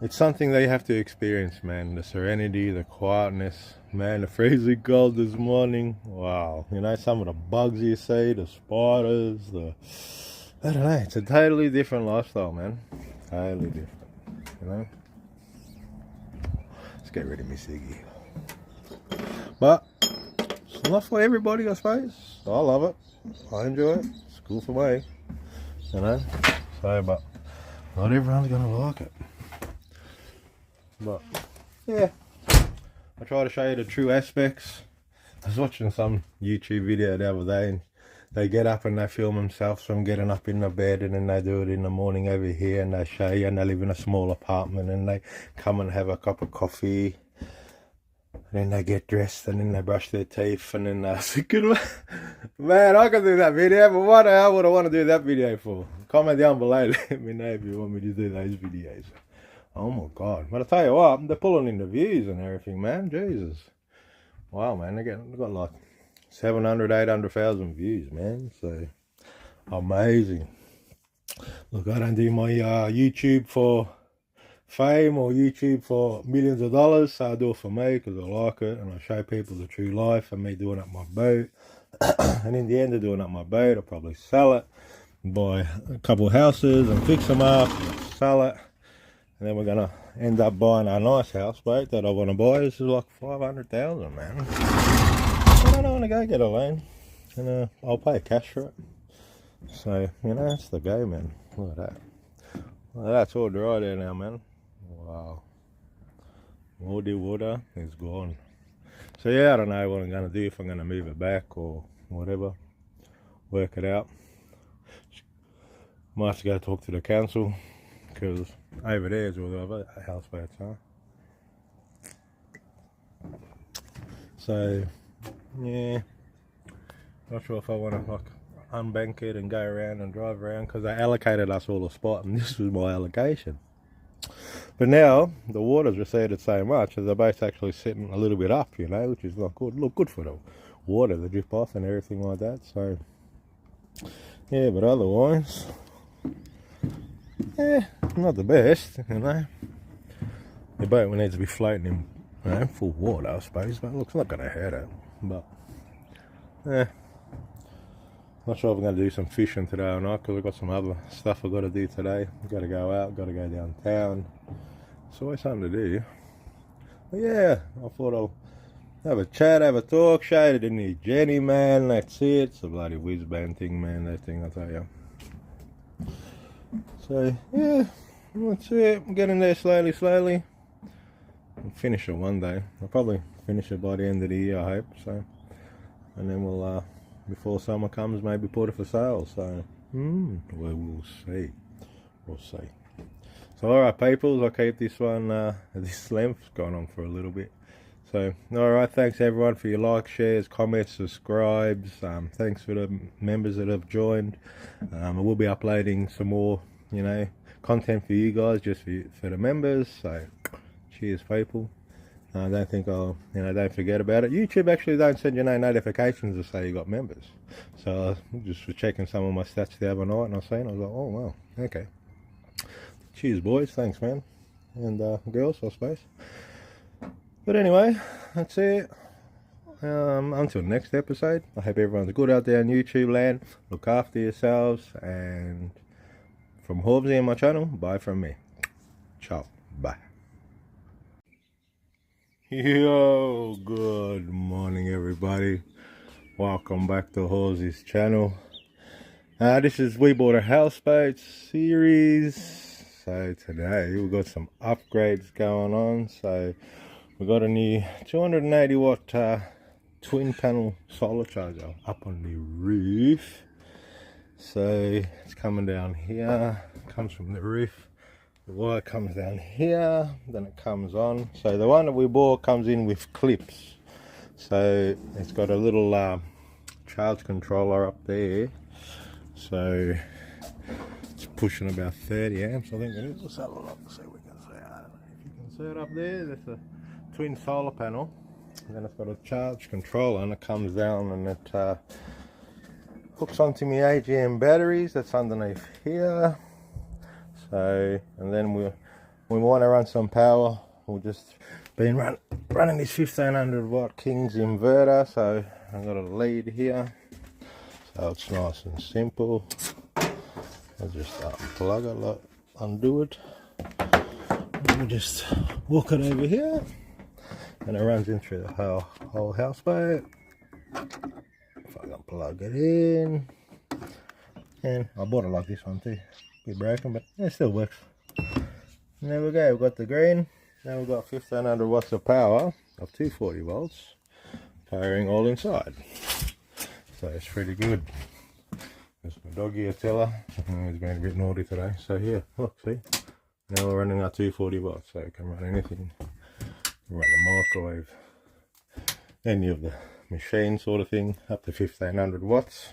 It's something that you have to experience, man. The serenity, the quietness, man. The freezing cold this morning. Wow. You know, some of the bugs you see, the spiders, I don't know. It's a totally different lifestyle, man. Totally different. You know. Let's get rid of my ciggy. But it's not for everybody, I suppose. I love it. I enjoy it. It's cool for me. You know. So, but not everyone's gonna like it. But yeah, I try to show you the true aspects. I was watching some YouTube video the other day, and they get up and they film themselves from getting up in the bed, and then they do it in the morning over here, and they show you, and they live in a small apartment, and they come and have a cup of coffee, and then they get dressed, and then they brush their teeth, and then they say, man, I can do that video, but what the hell would I want to do that video for? Comment down below, let me know if you want me to do those videos. Oh my god. But I tell you what, they're pulling in the views and everything, man. Jesus. Wow, man. They've got like 700, 800,000 views, man. So, amazing. Look, I don't do my YouTube for fame or YouTube for millions of dollars. So I do it for me because I like it. And I show people the true life of me doing up my boat. And in the end of doing up my boat, I'll probably sell it. Buy a couple of houses and fix them up. And sell it. And then we're going to end up buying a nice houseboat that I want to buy. This is like 500,000, man. I don't want to go get a loan. And I'll pay cash for it. So, you know, that's the go, man. Look at that. Well, that's all dry there now, man. Wow. All the water is gone. So, yeah, I don't know what I'm going to do, if I'm going to move it back or whatever. Work it out. Might have to go talk to the council. Because over there is all the other houseboats, huh? So, yeah. Not sure if I want to like unbank it and go around and drive around, because they allocated us all a spot and this was my allocation. But now the water's receded so much that the boat's actually sitting a little bit up, you know, which is not good. Look, good for the water, the drip off and everything like that. So yeah, but otherwise, yeah, not the best, you know. The boat needs to be floating in, you know, full water, I suppose, but look, it's not going to hurt it. But yeah, not sure if I'm going to do some fishing today or not, because I've got some other stuff I've got to do today. I've got to go out, got to go downtown. It's always something to do. But yeah, I thought I'll have a chat, have a talk, show you the new Jenny, man. That's it. It's a bloody whiz band thing, man, that thing, I tell you. So yeah, that's it. I'm getting there slowly. I'll finish it one day. I'll probably finish it by the end of the year, I hope. So, and then we'll before summer comes, maybe put it for sale. So well, we'll see. So alright peoples, I'll keep this one this length going on for a little bit. So alright, thanks everyone for your likes, shares, comments, subscribes. Thanks for the members that have joined. I will be uploading some more, you know, content for you guys, just for the members. So cheers people. I don't think I'll, you know, don't forget about it. YouTube actually don't send you no notifications to say you got members. So I just was checking some of my stats the other night and I seen, I was like, oh wow, okay. Cheers boys, thanks man. And girls, I suppose. But anyway, that's it. Until next episode, I hope everyone's good out there in YouTube land. Look after yourselves, and from Horbsy and my channel, bye from me. Ciao, bye. Yo, good morning everybody. Welcome back to Horbsy's channel. This is We Bought a Houseboat series. So today we've got some upgrades going on. So we got a new 280 watt twin panel solar charger up on the roof. So it's coming down here, comes from the roof. The wire comes down here, then it comes on. So the one that we bought comes in with clips. So it's got a little charge controller up there. So it's pushing about 30 amps, I think it is. Let's have a look, see if we can see it. I don't know if you can see it up there. That's a twin solar panel. And then it's got a charge controller, and it comes down and it hooks onto my AGM batteries that's underneath here. So, and then we want to run some power. We've just been running this 1500 watt King's inverter. So I've got a lead here. So it's nice and simple. I'll just unplug it, like, undo it. And we just walk it over here. And it runs in through the whole houseboat. If I can plug it in. And I bought it like this one too. Bit broken, but it still works. And there we go, we've got the green. Now we've got 1500 watts of power of 240 volts powering all inside. So it's pretty good. There's my doggy Attila. He's been a bit naughty today. So here, look, see? Now we're running our 240 watts, so it can run anything. Run the microwave, any of the machine sort of thing, up to 1500 watts.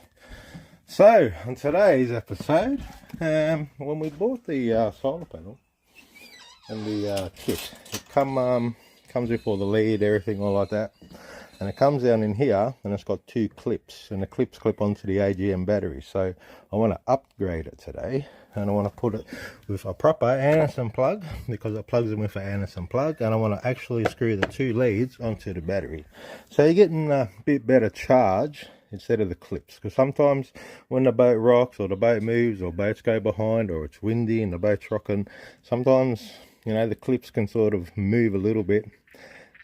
So on today's episode, when we bought the solar panel and the kit, it comes with all the lead, everything all like that, and it comes down in here and it's got two clips, and the clips clip onto the AGM battery. So I want to upgrade it today, and I want to put it with a proper Anderson plug, because it plugs in with an Anderson plug, and I want to actually screw the two leads onto the battery. So you're getting a bit better charge instead of the clips, because sometimes when the boat rocks or the boat moves or boats go behind or it's windy and the boat's rocking, sometimes, you know, the clips can sort of move a little bit,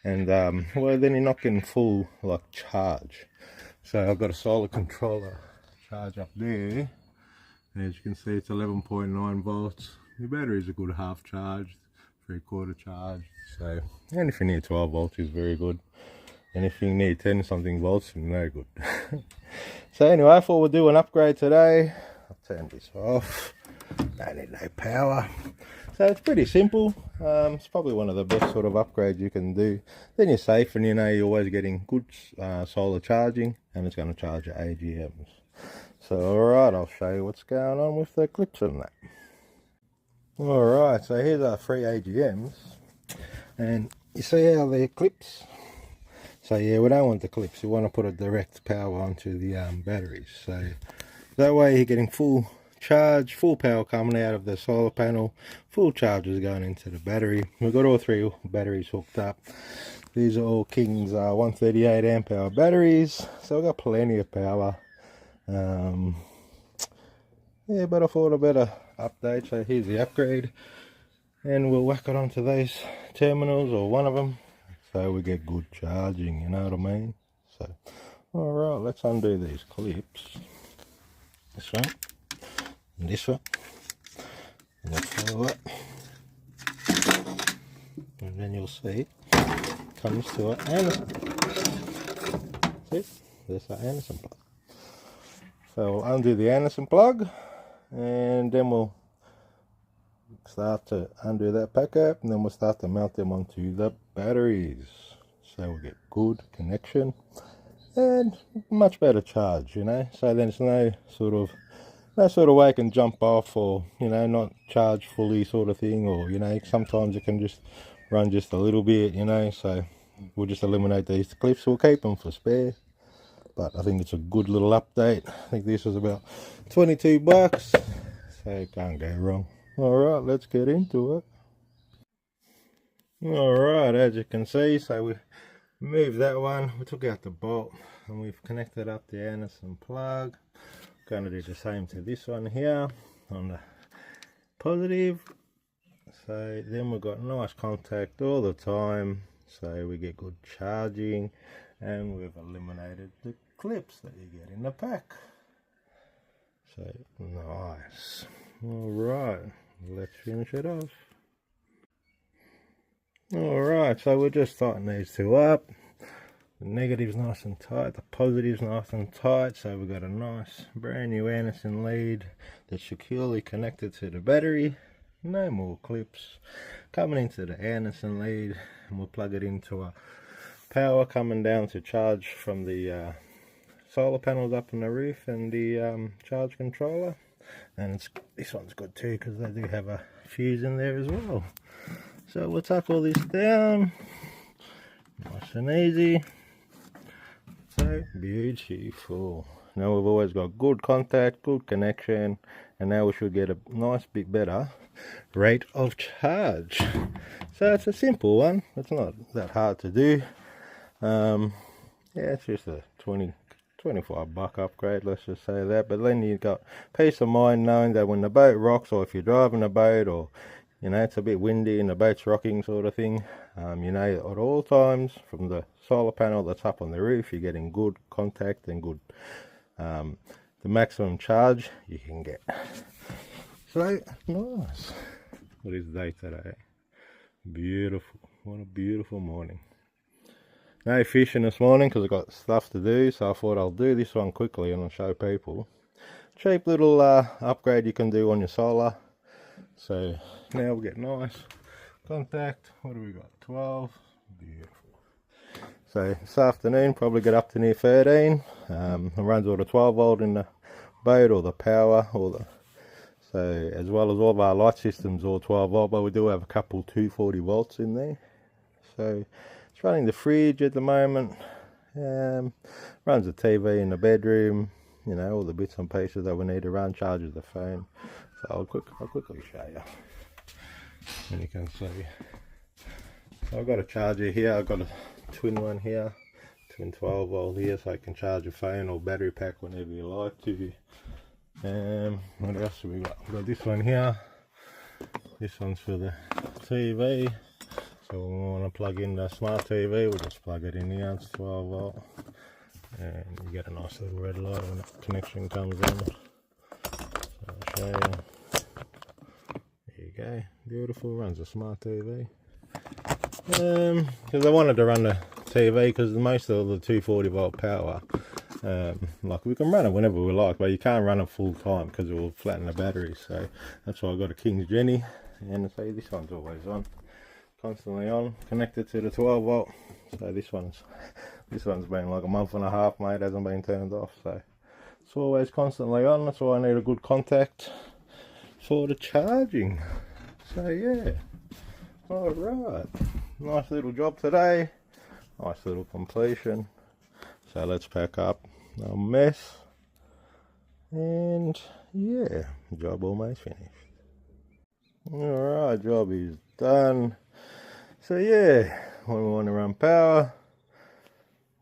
and well, then you're not getting full like charge. So I've got a solar controller charge up there. As you can see, it's 11.9 volts. The battery's a good half charged, 3/4 charged. So anything near 12 volts is very good. Anything near 10 something volts, no good. So anyway, I thought we'll do an upgrade today. I'll turn this off. Don't need no power. So it's pretty simple. It's probably one of the best sort of upgrades you can do. Then you're safe, and you know you're always getting good solar charging, and it's going to charge your AGMs. So alright, I'll show you what's going on with the clips and that. Alright, so here's our 3 AGMs, and you see how they're clips? So yeah, we don't want the clips, we want to put a direct power onto the batteries. So that way you're getting full charge, full power coming out of the solar panel, full charge is going into the battery. We've got all 3 batteries hooked up. These are all King's 138 amp hour batteries, so we've got plenty of power. Yeah, but I thought a better update, so here's the upgrade, and we'll whack it onto those terminals, or one of them, so we get good charging, you know what I mean? So alright, let's undo these clips, this one and this one, and let's follow it, and then you'll see it comes to an Anderson. See, there's the Anderson plug. So we'll undo the Anderson plug, and then we'll start to undo that pack up, and then we'll start to mount them onto the batteries, so we'll get good connection and much better charge, you know. So then it's no sort of way it can jump off, or you know, not charge fully sort of thing, or you know, sometimes it can just run just a little bit, you know. So we'll just eliminate these clips. We'll keep them for spare, but I think it's a good little update. I think this was about 22 bucks, so it can't go wrong. Alright, let's get into it. Alright, as you can see, so we moved that one, we took out the bolt, and we've connected up the Anderson plug. Going to do the same to this one here on the positive. So then we've got nice contact all the time, so we get good charging, and we've eliminated the clips that you get in the pack. So nice. Alright, let's finish it off. Alright, so we're just tighten these 2 up. The negative's nice and tight, the positive's nice and tight, so we've got a nice brand new Anderson lead that's securely connected to the battery. No more clips coming into the Anderson lead, and we'll plug it into a power coming down to charge from the solar panels up on the roof, and the charge controller. And this one's good too, because they do have a fuse in there as well. So we'll tuck all this down, nice and easy. So beautiful. Now we've always got good contact, good connection, and now we should get a nice bit better rate of charge. So it's a simple one, it's not that hard to do. Yeah, it's just a 25 buck upgrade, let's just say that. But then you've got peace of mind knowing that when the boat rocks, or if you're driving a boat, or you know, it's a bit windy and the boat's rocking sort of thing, you know, at all times from the solar panel that's up on the roof, you're getting good contact and good the maximum charge you can get. So nice. What is the day today? Beautiful. What a beautiful morning. No fishing this morning because I've got stuff to do, so I thought I'll do this one quickly and I'll show people. Cheap little upgrade you can do on your solar. So now we'll get nice contact. What do we got? 12. Beautiful. So this afternoon probably get up to near 13. It runs all the 12 volt in the boat, or the power, or the, so as well as all of our light systems all 12 volt, but we do have a couple 240 volts in there. So it's running the fridge at the moment, runs the TV in the bedroom, you know, all the bits and pieces that we need to run, charges the phone. So I'll quickly show you, and you can see. So I've got a charger here, I've got a twin one here, twin 12 volt here, so I can charge your phone or battery pack whenever you like to. What else have we got? We've got this one here, this one's for the TV. So when we want to plug in the smart TV, we'll just plug it in here, it's 12 volt. And you get a nice little red light when the connection comes in. So I'll show you. There you go, beautiful, runs a smart TV. Because I wanted to run the TV, because most of the 240 volt power Like we can run it whenever we like, but you can't run it full time because it will flatten the battery. So that's why I got a King's Jenny, and say this one's always on, constantly on, connected to the 12 volt. So this one's been like a month and a half, mate, hasn't been turned off. So it's always constantly on. That's why I need a good contact for the charging. So yeah, all right, nice little job today, nice little completion. So let's pack up our mess, and yeah, job almost finished. Alright, job is done. So yeah, when we want to run power,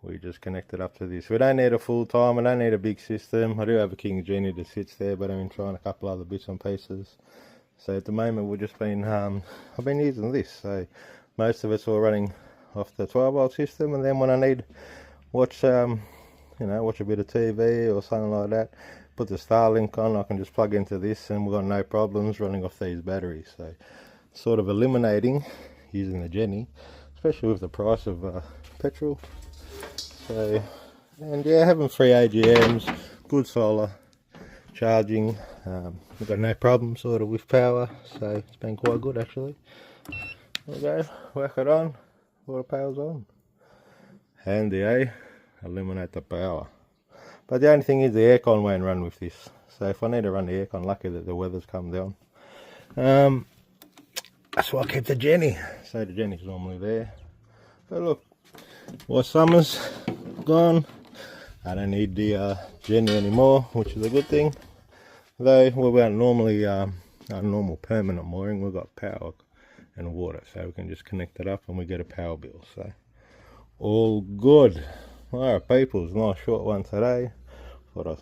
we just connect it up to this. We don't need a full time, I don't need a big system. I do have a King Genie that sits there, but I've been trying a couple other bits and pieces. So at the moment we've just been, I've been using this. So most of it's all running off the 12 volt system, and then when I need watch watch a bit of TV or something like that, put the Starlink on, I can just plug into this and we've got no problems running off these batteries. So sort of eliminating using the Jenny, especially with the price of petrol. So, and yeah, having 3 AGMs, good solar charging, we've got no problem sort of with power, so it's been quite good actually. There we go, whack it on, water power's on. Handy, eh? Eliminate the power. But the only thing is the aircon won't run with this. So if I need to run the aircon, lucky that the weather's come down. That's why I keep the Jenny. So the Jenny's normally there. But look, while summer's gone, I don't need the Jenny anymore, which is a good thing. Though we're normally our normal permanent mooring, we've got power and water, so we can just connect it up and we get a power bill. So all good. Alright people, it's a nice short one today. Thought I'd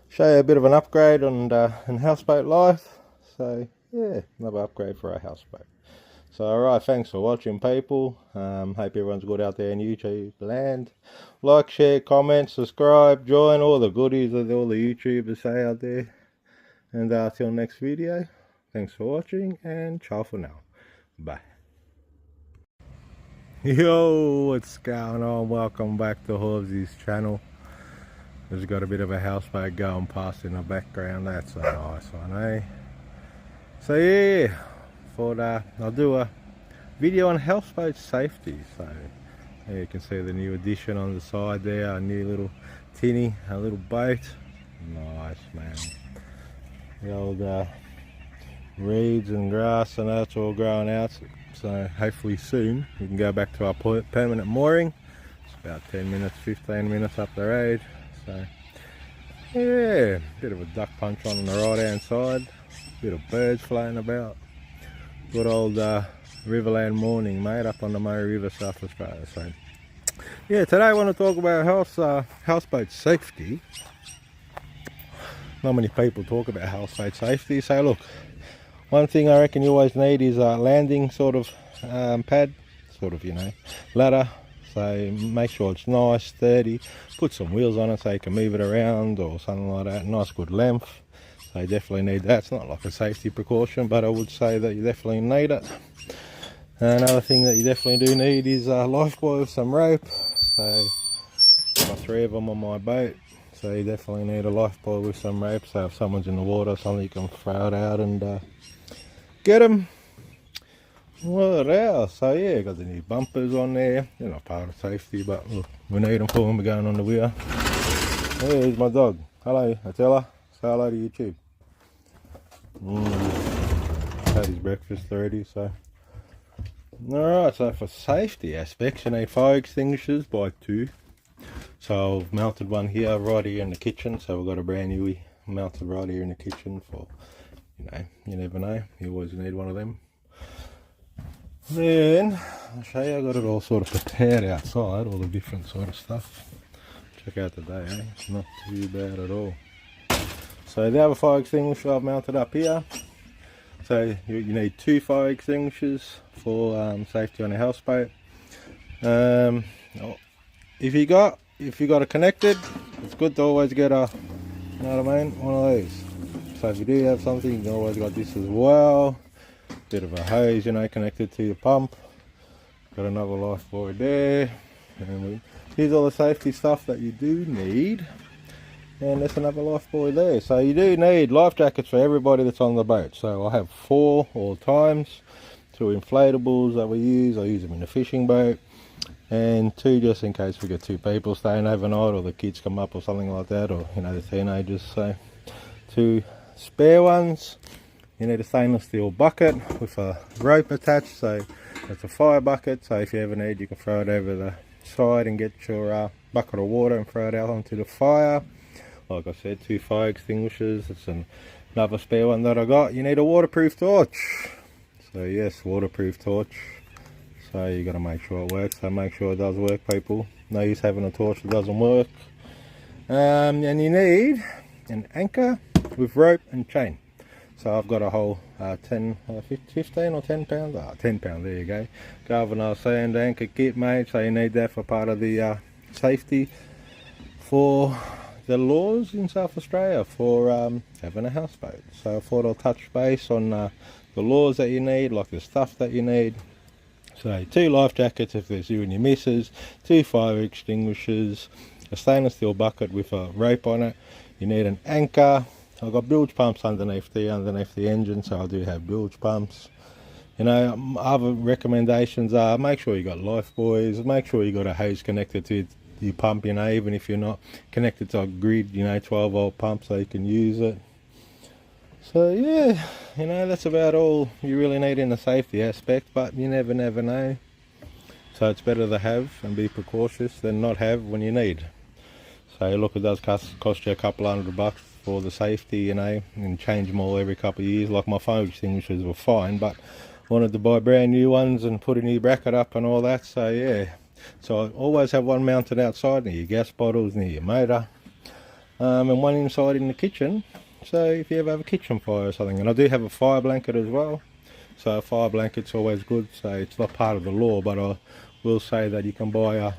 show you a bit of an upgrade on Houseboat life. So yeah, another upgrade for our houseboat. So alright, thanks for watching people. Hope everyone's good out there in YouTube land. Like, share, comment, subscribe, join, all the goodies that all the YouTubers say out there. And till next video, thanks for watching and ciao for now. Bye. Yo, what's going on? Welcome back to Hobbsy's channel. There's got a bit of a houseboat going past in the background. That's a nice one, eh? So yeah, thought I'll do a video on houseboat safety. So yeah, you can see the new addition on the side there, a new little tinny, a little boat. Nice, man. The old reeds and grass and that's all growing out. So hopefully soon we can go back to our permanent mooring. It's about 10 minutes, 15 minutes up the road. So yeah, bit of a duck punch on the right hand side. Bit of birds floating about. Good old Riverland morning, mate, up on the Murray River, South Australia. So yeah, today I want to talk about houseboat safety. Not many people talk about houseboat safety. So look, one thing I reckon you always need is a landing sort of pad, sort of, ladder. So make sure it's nice, sturdy. Put some wheels on it so you can move it around or something like that. Nice good length. So you definitely need that. It's not like a safety precaution, but I would say that you definitely need it. Another thing that you definitely do need is a lifebuoy with some rope. So I've got 3 of them on my boat. So you definitely need a lifebuoy with some rope. So if someone's in the water or something, you can throw it out and get them. What else? So yeah, got the new bumpers on there. They're not part of safety, but look, we need them for when we're going on the weir. Here's my dog. Hello, Attila. Say hello to YouTube. Had his breakfast already, so. Alright, so for safety aspects, you need fire extinguishers by 2. So I've mounted one here, right here in the kitchen. So we've got a brand new mounted right here in the kitchen for, you never know. You always need one of them. Then I'll show you, I got it all sort of prepared outside, all the different sort of stuff. Check out the day, eh? Not too bad at all. So the other fire extinguisher I've mounted up here. So you need 2 fire extinguishers for safety on a houseboat. If you got it connected, it's good to always get a, you know what I mean, one of these. So if you do have something, you can always got this as well. Bit of a hose, connected to your pump. Got another lifebuoy there. And here's all the safety stuff that you do need. and there's another life buoy there. So you do need life jackets for everybody that's on the boat. So I have 4 all times, 2 inflatables that we use. I use them in a fishing boat, and 2 just in case we get 2 people staying overnight, or the kids come up or something like that, or you know, the teenagers. So 2 spare ones. You need a stainless steel bucket with a rope attached, so it's a fire bucket, so if you ever need, you can throw it over the side and get your bucket of water and throw it out onto the fire. Like I said, 2 fire extinguishers. It's another spare one that I got. You need a waterproof torch. So yes, waterproof torch. So you got to make sure it works. So make sure it does work, people. No use having a torch that doesn't work. And you need an anchor with rope and chain. So I've got a whole 15 or 10 pound, 10 pound, there you go, galvanised sand anchor kit, mate. So you need that for part of the safety for the laws in South Australia for having a houseboat. So I thought I'll touch base on the laws that you need, like the stuff that you need. So 2 life jackets if there's you and your missus, 2 fire extinguishers, a stainless steel bucket with a rope on it. You need an anchor. I've got bilge pumps underneath the engine, so I do have bilge pumps. You know, other recommendations are make sure you got life buoys, make sure you got a hose connected to your pump, you know, even if you're not connected to a grid, you know, 12 volt pump, so you can use it. So yeah, you know, that's about all you really need in the safety aspect, but you never know. So it's better to have and be precautious than not have when you need. So look, it does cost you a couple $100 for the safety, you know, and change them all every couple of years. Like my fire extinguishers were fine, but I wanted to buy brand new ones and put a new bracket up and all that. So yeah, so I always have one mounted outside near your gas bottles, near your motor, and one inside in the kitchen. So if you ever have a kitchen fire or something, and I do have a fire blanket as well. So a fire blanket's always good. So it's not part of the law, but I will say that you can buy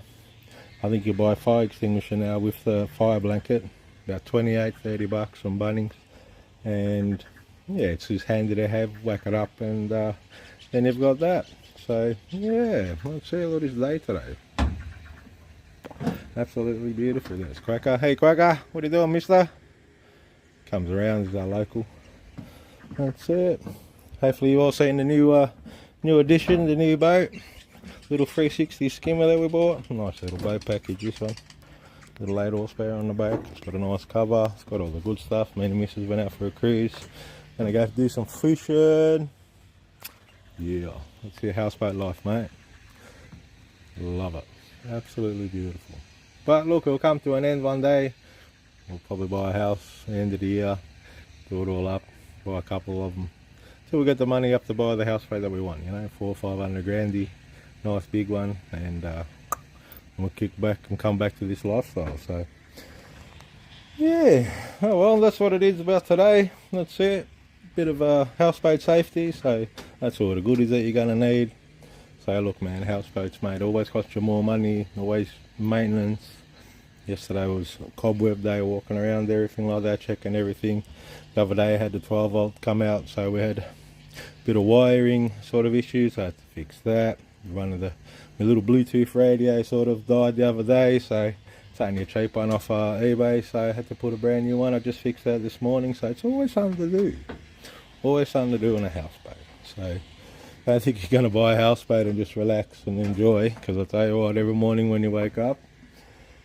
I think you buy a fire extinguisher now with the fire blanket, about 28-30 bucks from Bunnings, and yeah, it's just handy to have. Whack it up, and then you've got that. So yeah, let's see what is day today. Absolutely beautiful. There's Quacker. Hey Quacker, what are you doing, mister? Comes around, he's our local. That's it. Hopefully you all seen the new addition, the new boat. Little 360 skimmer that we bought. Nice little boat package, this one. Little 8 horsepower on the back. It's got a nice cover. It's got all the good stuff. Me and the missus went out for a cruise. Gonna go do some fishing. Yeah, that's your houseboat life, mate. Love it. Absolutely beautiful. But look, it'll come to an end one day. We'll probably buy a house at the end of the year. Do it all up. Buy a couple of them. Till we get the money up to buy the houseboat that we want. You know, 400 or 500 grandy. Nice big one, and we'll kick back and come back to this lifestyle. So yeah, oh well, that's what it is about today. That's it. Bit of houseboat safety, so that's all the goodies that you're gonna need. So look, man, houseboats, mate, always cost you more money, always maintenance. Yesterday was cobweb day, walking around, everything like that, checking everything. The other day I had the 12 volt come out, so we had a bit of wiring sort of issues. I had to fix that. One of the little Bluetooth radio sort of died the other day, so it's only a cheap one off eBay, so I had to put a brand new one. I just fixed that this morning, so it's always something to do. Always something to do in a houseboat. So I don't think you're going to buy a houseboat and just relax and enjoy, because I tell you what, every morning when you wake up,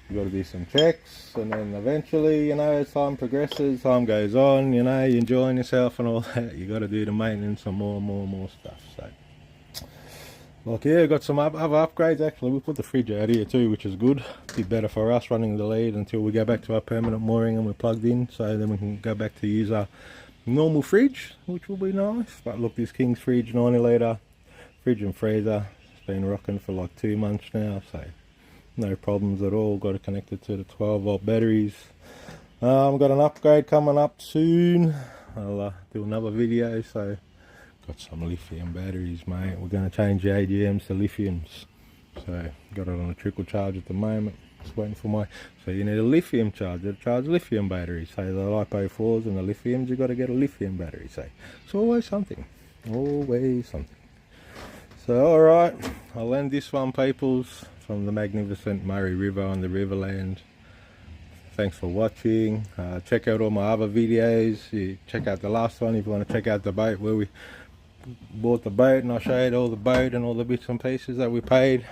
you've got to do some checks, and then eventually, you know, as time progresses, time goes on, you know, you're enjoying yourself and all that, you got to do the maintenance and more stuff. So like, yeah, got some other upgrades. Actually, we put the fridge out here too, which is good. Be better for us running the lead until we go back to our permanent mooring and we're plugged in, so then we can go back to use our normal fridge, which will be nice. But look, this King's fridge, 90 litre fridge and freezer, it's been rocking for like 2 months now, so no problems at all. Got it connected to the 12 volt batteries. Got an upgrade coming up soon. I'll do another video. So got some lithium batteries, mate. We're going to change the AGMs to lithiums. So got it on a trickle charge at the moment. Just waiting for my. So you need a lithium charger to charge lithium batteries. So the LiPo 4s and the lithiums, you've got to get a lithium battery. So it's always something. Always something. So alright, I'll end this one, peoples, from the magnificent Murray River on the Riverland. thanks for watching. Check out all my other videos. You check out the last one if you want to check out the boat where we bought the boat, and I showed all the boat and all the bits and pieces that we paid.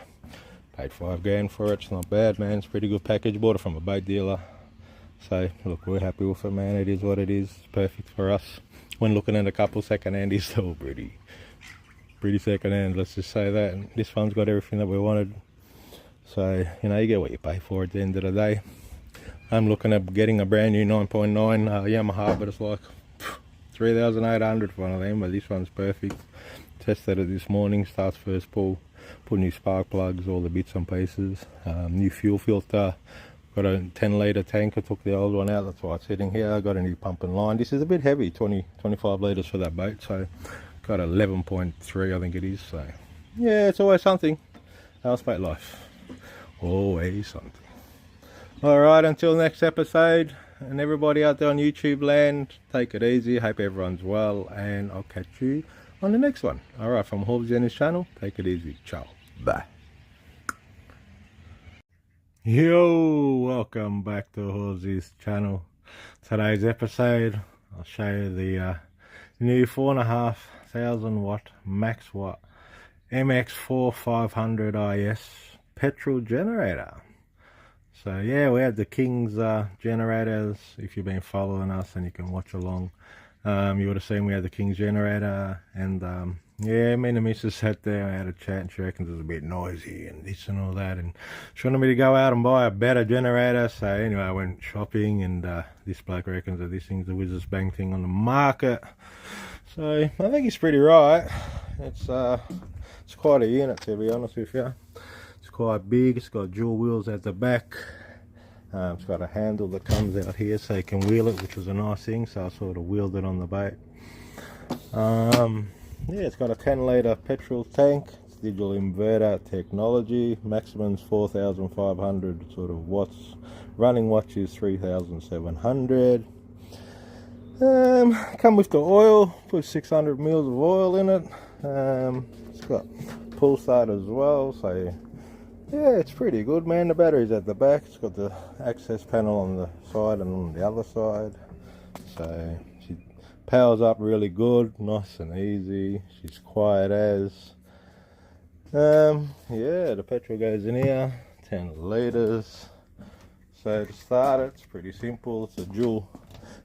Paid $5 for it. It's not bad, man. It's a pretty good package. Bought it from a boat dealer. So look, we're happy with it, man. It is what it is. It's perfect for us. When looking at a couple second hand, it's still pretty second hand, let's just say that. And this one's got everything that we wanted. So, you know, you get what you pay for at the end of the day. I'm looking at getting a brand new 9.9 Yamaha, but it's like 3,800 for one of them, but this one's perfect. Tested it this morning, starts first pull, put new spark plugs, all the bits and pieces, new fuel filter, got a 10-litre tank. I took the old one out, that's why it's sitting here. I got a new pump and line. This is a bit heavy, 25 litres for that boat, so got 11.3 I think it is. So yeah, it's always something. Houseboat life, always something. Alright, until next episode, and everybody out there on YouTube land, take it easy. Hope everyone's well, and I'll catch you on the next one. Alright, from Hobbs and his channel, take it easy. Ciao. Bye. Yo, welcome back to Hobbs' channel. Today's episode, I'll show you the new 4,500 watt max watt MX4 500 IS petrol generator. So yeah, we had the King's generators. If you've been following us and you can watch along, you would have seen we had the King's generator, and yeah, me and the missus sat there and had a chat, and she reckons it was a bit noisy and this and all that, and she wanted me to go out and buy a better generator. So anyway, I went shopping, and this bloke reckons that this thing's the whizzest bang thing on the market. So I think he's pretty right. It's quite a unit, to be honest with you. It's quite big. It's got dual wheels at the back. It's got a handle that comes out here so you can wheel it, which was a nice thing. So I sort of wheeled it on the boat. Yeah, it's got a 10-litre petrol tank. It's digital inverter technology. Maximum's 4,500 sort of watts. Running watts is 3,700. Come with the oil. Put 600 mils of oil in it. It's got pull start as well, so yeah, it's pretty good, man. The battery's at the back. It's got the access panel on the side and on the other side, so she powers up really good, nice and easy. She's quiet as. Yeah, the petrol goes in here, 10 litres. So to start it, it's pretty simple. It's a dual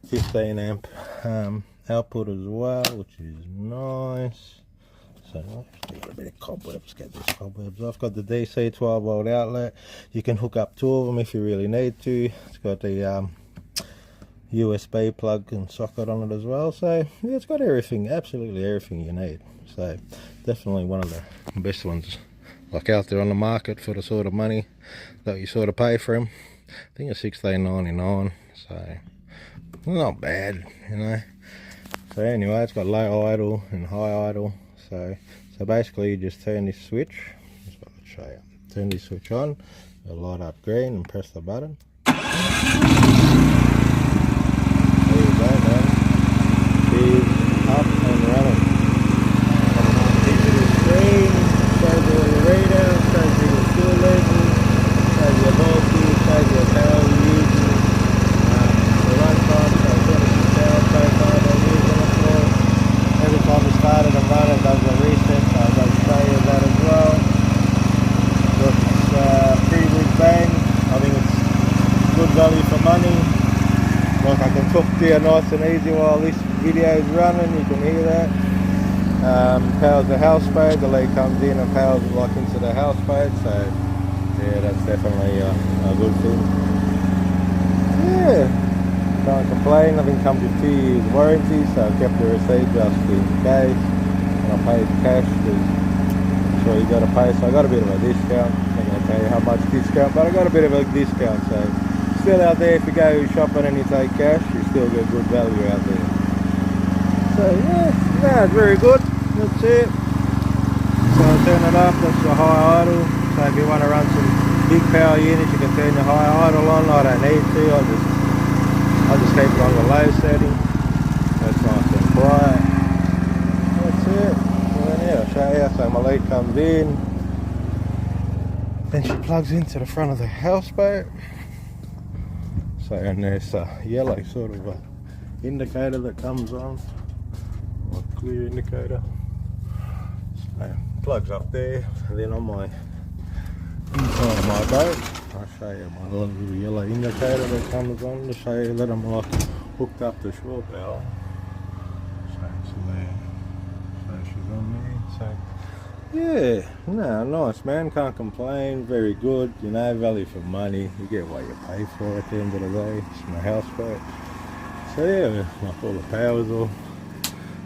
15 amp output as well, which is nice. So I've got a bit of cobwebs, get these cobwebs off. Got the DC 12 volt outlet. You can hook up 2 of them if you really need to. It's got the USB plug and socket on it as well. So yeah, it's got everything, absolutely everything you need. So definitely one of the best ones like out there on the market for the sort of money that you sort of pay for them. I think it's $16.99, so not bad, you know. So anyway, it's got low idle and high idle. So basically you just turn this switch. Just got to show you. Turn this switch on, it'll light up green, and press the button. There you go, man. She's up and running. Digital screen, shows you all your readouts, shows you your fuel level, shows you your voltage, shows you your power you're using, the run time, so 26 hours so far they're using it for. Every time we started and run it does a reset, so I'll go show you that as well. Looks pretty good bang. I think it's good value for money. Like I can talk to you nice and easy while this video is running, you can hear that. Powers the houseboat, the lead comes in and powers it like into the houseboat, so yeah, that's definitely a good thing. Yeah. Can't complain. I think it comes with 2 years warranty, so I kept the receipt just in case, and I paid cash because I'm sure you got to pay. So I got a bit of a discount. I'm not going to tell you how much discount, but I got a bit of a discount. So still out there, if you go shopping and you take cash, you still get good value out there. So yeah, no, it's very good. That's it. So I'll turn it up. That's the high idle. So if you want to run some big power units, you can turn the high idle on. I don't need to. I'll just keep it on the low setting. That's nice and quiet. That's it. And then yeah, I'll show you. So my lead comes in. Then she plugs into the front of the houseboat. So, and there's a yellow sort of indicator that comes on, or clear indicator. So plugs up there, and then on my inside of my boat, I'll show you my little yellow indicator that comes on to show you that I'm like hooked up to shore power. So it's there. So she's on there. So yeah, no, nice man, can't complain, very good, you know, value for money, you get what you pay for at the end of the day. It's my houseboat. So yeah, like all the powers, all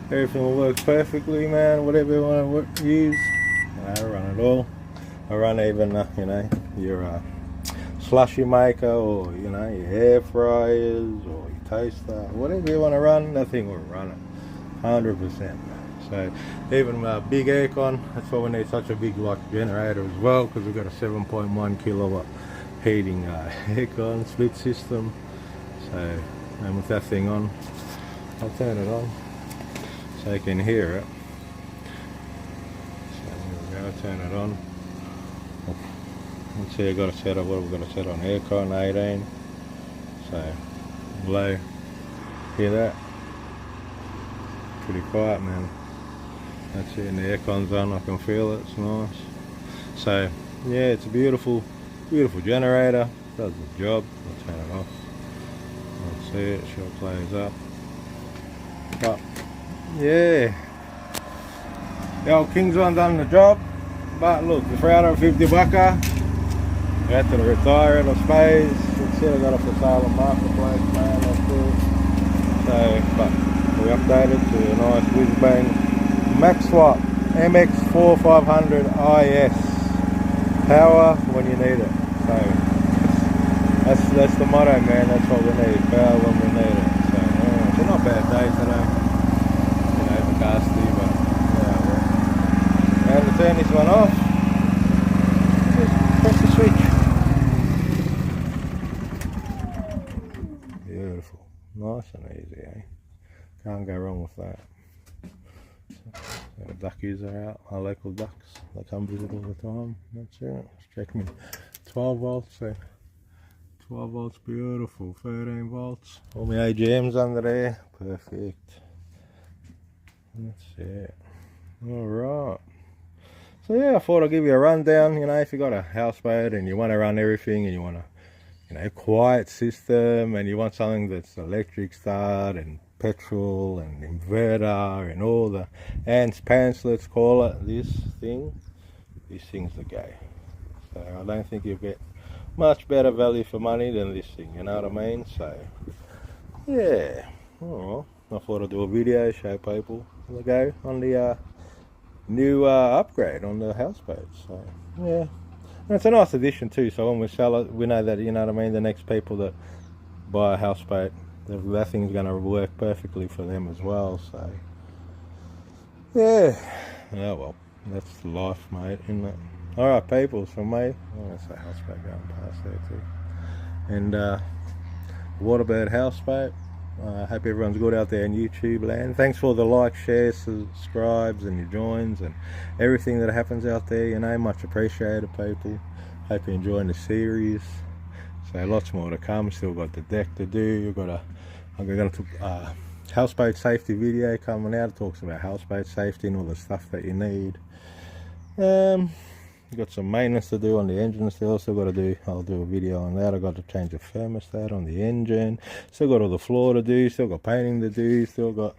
everything will work perfectly, man. Whatever you want to use, I run it all. I run even you know, your slushy maker, or you know, your air fryers, or your toaster, whatever you want to run, that thing will run it 100%. So even big aircon, that's why we need such a big like generator as well, because we've got a 7.1 kilowatt heating aircon split system. So, and with that thing on, I'll turn it on so you can hear it. So there we go, turn it on. Let's see, I've got to set up, what have we got to set on? Aircon 18. So low, hear that? Pretty quiet, man. That's it, and the aircon's on, I can feel it, it's nice. So yeah, it's a beautiful generator, does the job. I'll turn it off. I'll see it, sure it plays up. But yeah, the old King's one done the job. But look, the 350 bucka, we had to retire it, I suppose. It's it, I got it for sale on Marketplace, man, that's cool. So, but we updated to a nice whiz bang Max Swap MX4 500 IS power when you need it. So that's the motto, man. That's what we need, power when we need it. So yeah, it's not a bad day today, you know, overcasty, but yeah. And to turn this one off, just press the switch. Beautiful, nice and easy, eh? Can't go wrong with that. The duckies are out, our local ducks, they come visit all the time. That's it, let's check me 12 volts, so 12 volts, beautiful, 13 volts, all my AGMs under there, perfect. That's it. Alright, so yeah, I thought I'd give you a rundown. You know, if you got a houseboat and you want to run everything and you want a, you know, quiet system, and you want something that's electric start and petrol and inverter and all the ants pants, let's call it, this thing's the go. So I don't think you'll get much better value for money than this thing, you know what I mean? So yeah, oh, I thought I'd do a video, show people the go on the new upgrade on the houseboat. So yeah, and it's a nice addition too, so when we sell it, we know that, you know what I mean, the next people that buy a houseboat, that thing's going to work perfectly for them as well. So yeah, oh well, that's life, mate, isn't it? Alright people, from me, oh, that's a houseboat going past there too, and Waterbird houseboat. I hope everyone's good out there in YouTube land. Thanks for the likes, shares, subscribes and your joins and everything that happens out there, you know, much appreciated people. Hope you're enjoying the series. So lots more to come, still got the deck to do. I'm going to houseboat safety video coming out. It talks about houseboat safety and all the stuff that you need. Got some maintenance to do on the engine still. I'll do a video on that. I got to change the thermostat on the engine. Still got all the floor to do. Still got painting to do. Still got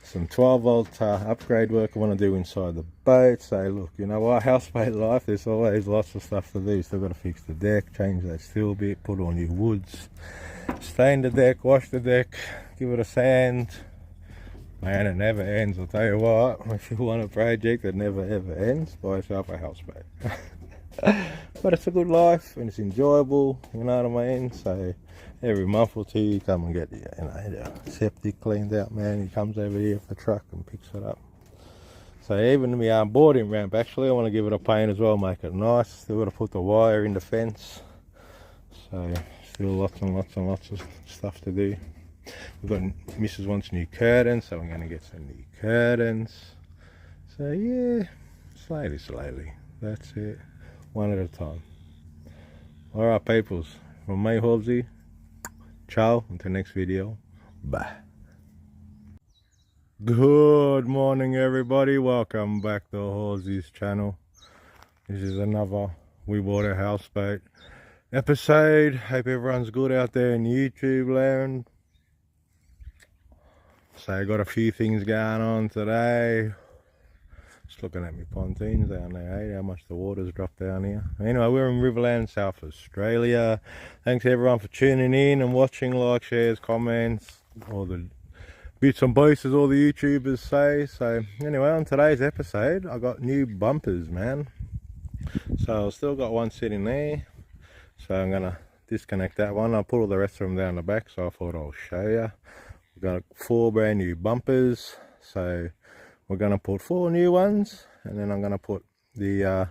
some 12 volt upgrade work I want to do inside the boat. So look, you know what, houseboat life, there's always lots of stuff to do. Still got to fix the deck, change that steel bit, put on new woods, stain the deck, wash the deck, give it a sand. Man, it never ends. I'll tell you what, if you want a project that never ever ends, buy yourself a houseboat. But it's a good life and it's enjoyable, you know what I mean? So every month or two you come and get the septic cleaned out, man. He comes over here for the truck and picks it up. So even my boarding ramp, actually I want to give it a paint as well, make it nice. Still got to put the wire in the fence. So still lots and lots and lots of stuff to do. We've got Mrs. wants new curtains, so we're going to get some new curtains. So yeah, slowly, that's it, one at a time. Alright peoples, from me Hobbsy, Ciao, until next video. Bye. Good morning, everybody. Welcome back to Horsey's channel. This is another We Bought a Houseboat episode. Hope everyone's good out there in YouTube land. So I got a few things going on today. Just looking at my pontoons down there, how much the water's dropped down here. Anyway, we're in Riverland, South Australia. Thanks everyone for tuning in and watching. Like, shares, comments, all the bits and pieces all the YouTubers say. So anyway, on today's episode, I got new bumpers, man. So I've still got one sitting there. So I'm gonna disconnect that one. I'll put all the rest of them down the back, so I thought I'll show you. We've got 4 brand new bumpers. So we're going to put 4 new ones, and then I'm going to put the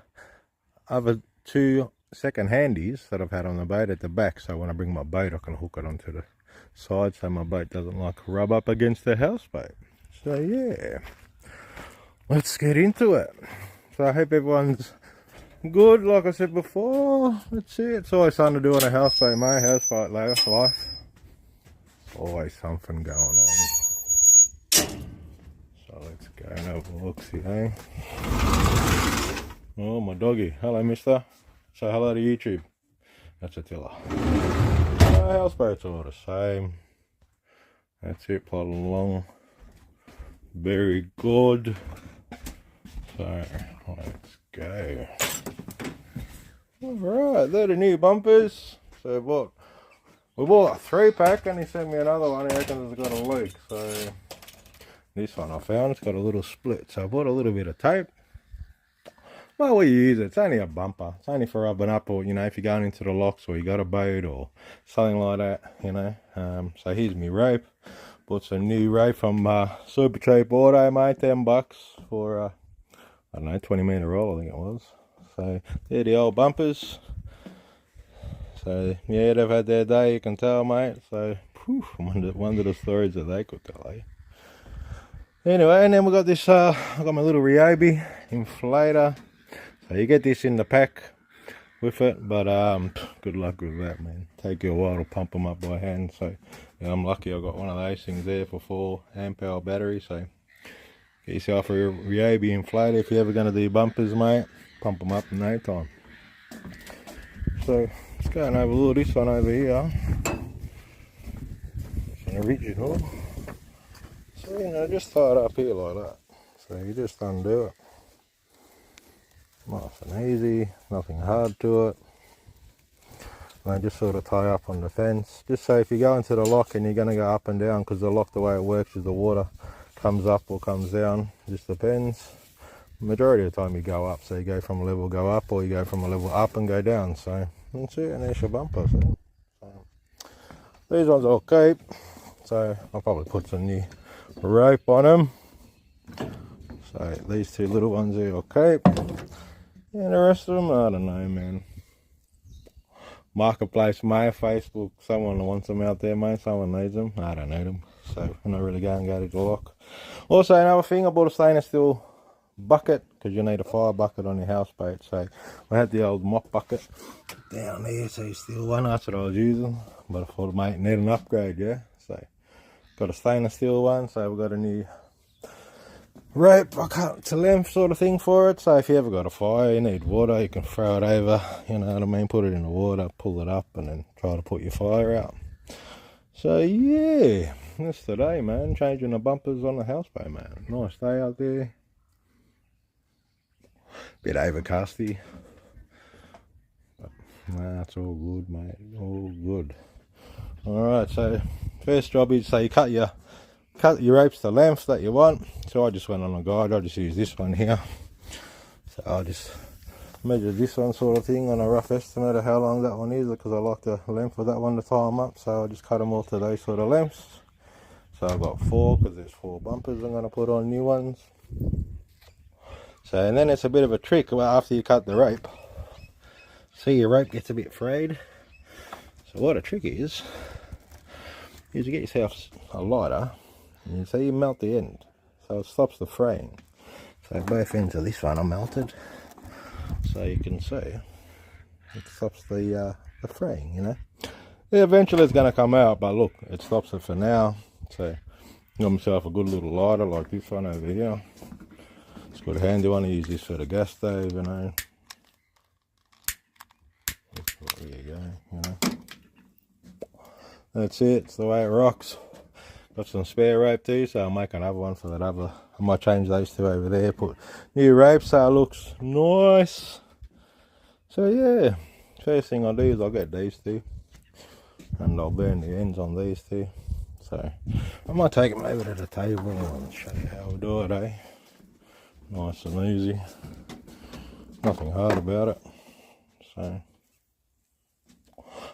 other 2 second handies that I've had on the boat at the back, so when I bring my boat I can hook it onto the side so my boat doesn't like rub up against the houseboat. So yeah, let's get into it. So I hope everyone's good. Like I said before, that's it. It's always something to do on a houseboat, mate. Houseboat life. Always something going on. So let's go and have a look, see, eh? Oh, my doggy. Hello, mister. Say hello to YouTube. That's Attila. Houseboats are all the same. That's it, plodding along. Very good. So, let's go. Alright, they're the new bumpers. So we bought a 3-pack and he sent me another one. He reckons it's got a leak. So this one I found, it's got a little split, so I bought a little bit of tape. Well, we use it, it's only a bumper, it's only for rubbing up, or, you know, if you're going into the locks or you got a boat or something like that, you know. So here's my rope. Bought some new rope from Super Cheap Auto, mate, $10 for, I don't know, 20-metre roll, I think it was. So they're the old bumpers. So yeah, they've had their day, you can tell, mate. So, whew, I wonder the stories that they could tell, eh? Anyway, and then we got this, I got my little Ryobi inflator. So you get this in the pack with it, but good luck with that, man. Take you a while to pump them up by hand. So yeah, I'm lucky I got one of those things there for 4 amp hour battery. So get yourself a Ryobi inflator if you're ever going to do bumpers, mate. Pump them up in no time. So let's go and have a look at this one over here. It's an original. So, you know, just tie it up here like that. So you just undo it. Nice and easy, nothing hard to it. And just sort of tie up on the fence. Just so if you go into the lock and you're going to go up and down, because the lock, the way it works is the water comes up or comes down, just depends. Majority of the time you go up, so you go from a level go up, or you go from a level up and go down. So that's it, and there's your bumper. So these ones I'll keep. So I'll probably put some new rope on them. So these 2 little ones here I'll keep, and the rest of them I don't know, man. Marketplace, mate, Facebook, someone wants them out there, mate. Someone needs them. I don't need them, so I'm not really going to go to the lock. Also, another thing, I bought a stainless steel bucket, because you need a fire bucket on your houseboat. So I had the old mop bucket down there, so steel one, that's what I was using, but I thought, mate, need an upgrade, yeah. So got a stainless steel one, so we've got a new rope, I cut to length sort of thing for it. So if you ever got a fire, you need water, you can throw it over, you know what I mean, put it in the water, pull it up, and then try to put your fire out. So yeah, that's today, man, changing the bumpers on the houseboat, man. Nice day out there. Bit overcasty, but nah, it's all good, mate, all good. Alright, so first job is, so you cut your ropes to length that you want. So I just went on a guide, I just used this one here. So I just measured this one sort of thing on a rough estimate of how long that one is, because I like the length of that one to tie them up. So I just cut them all to those sort of lengths. So I've got 4, because there's 4 bumpers I'm going to put on new ones. So, and then it's a bit of a trick after you cut the rope. See, your rope gets a bit frayed. So what a trick is you get yourself a lighter, and so you melt the end, so it stops the fraying. So both ends of this one are melted, so you can see it stops the fraying, you know. Yeah, eventually it's going to come out, but look, it stops it for now. So got myself a good little lighter like this one over here. It's got a handy one. I use this for the gas stove, you know. There you go, you know. That's it, it's the way it rocks. Got some spare rope too, so I'll make another one for that other. I might change those two over there, put new rope so it looks nice. So yeah, first thing I'll do is I'll get these two and I'll burn the ends on these two. So I might take them over to the table and show you how we do it, eh? Nice and easy. Nothing hard about it. So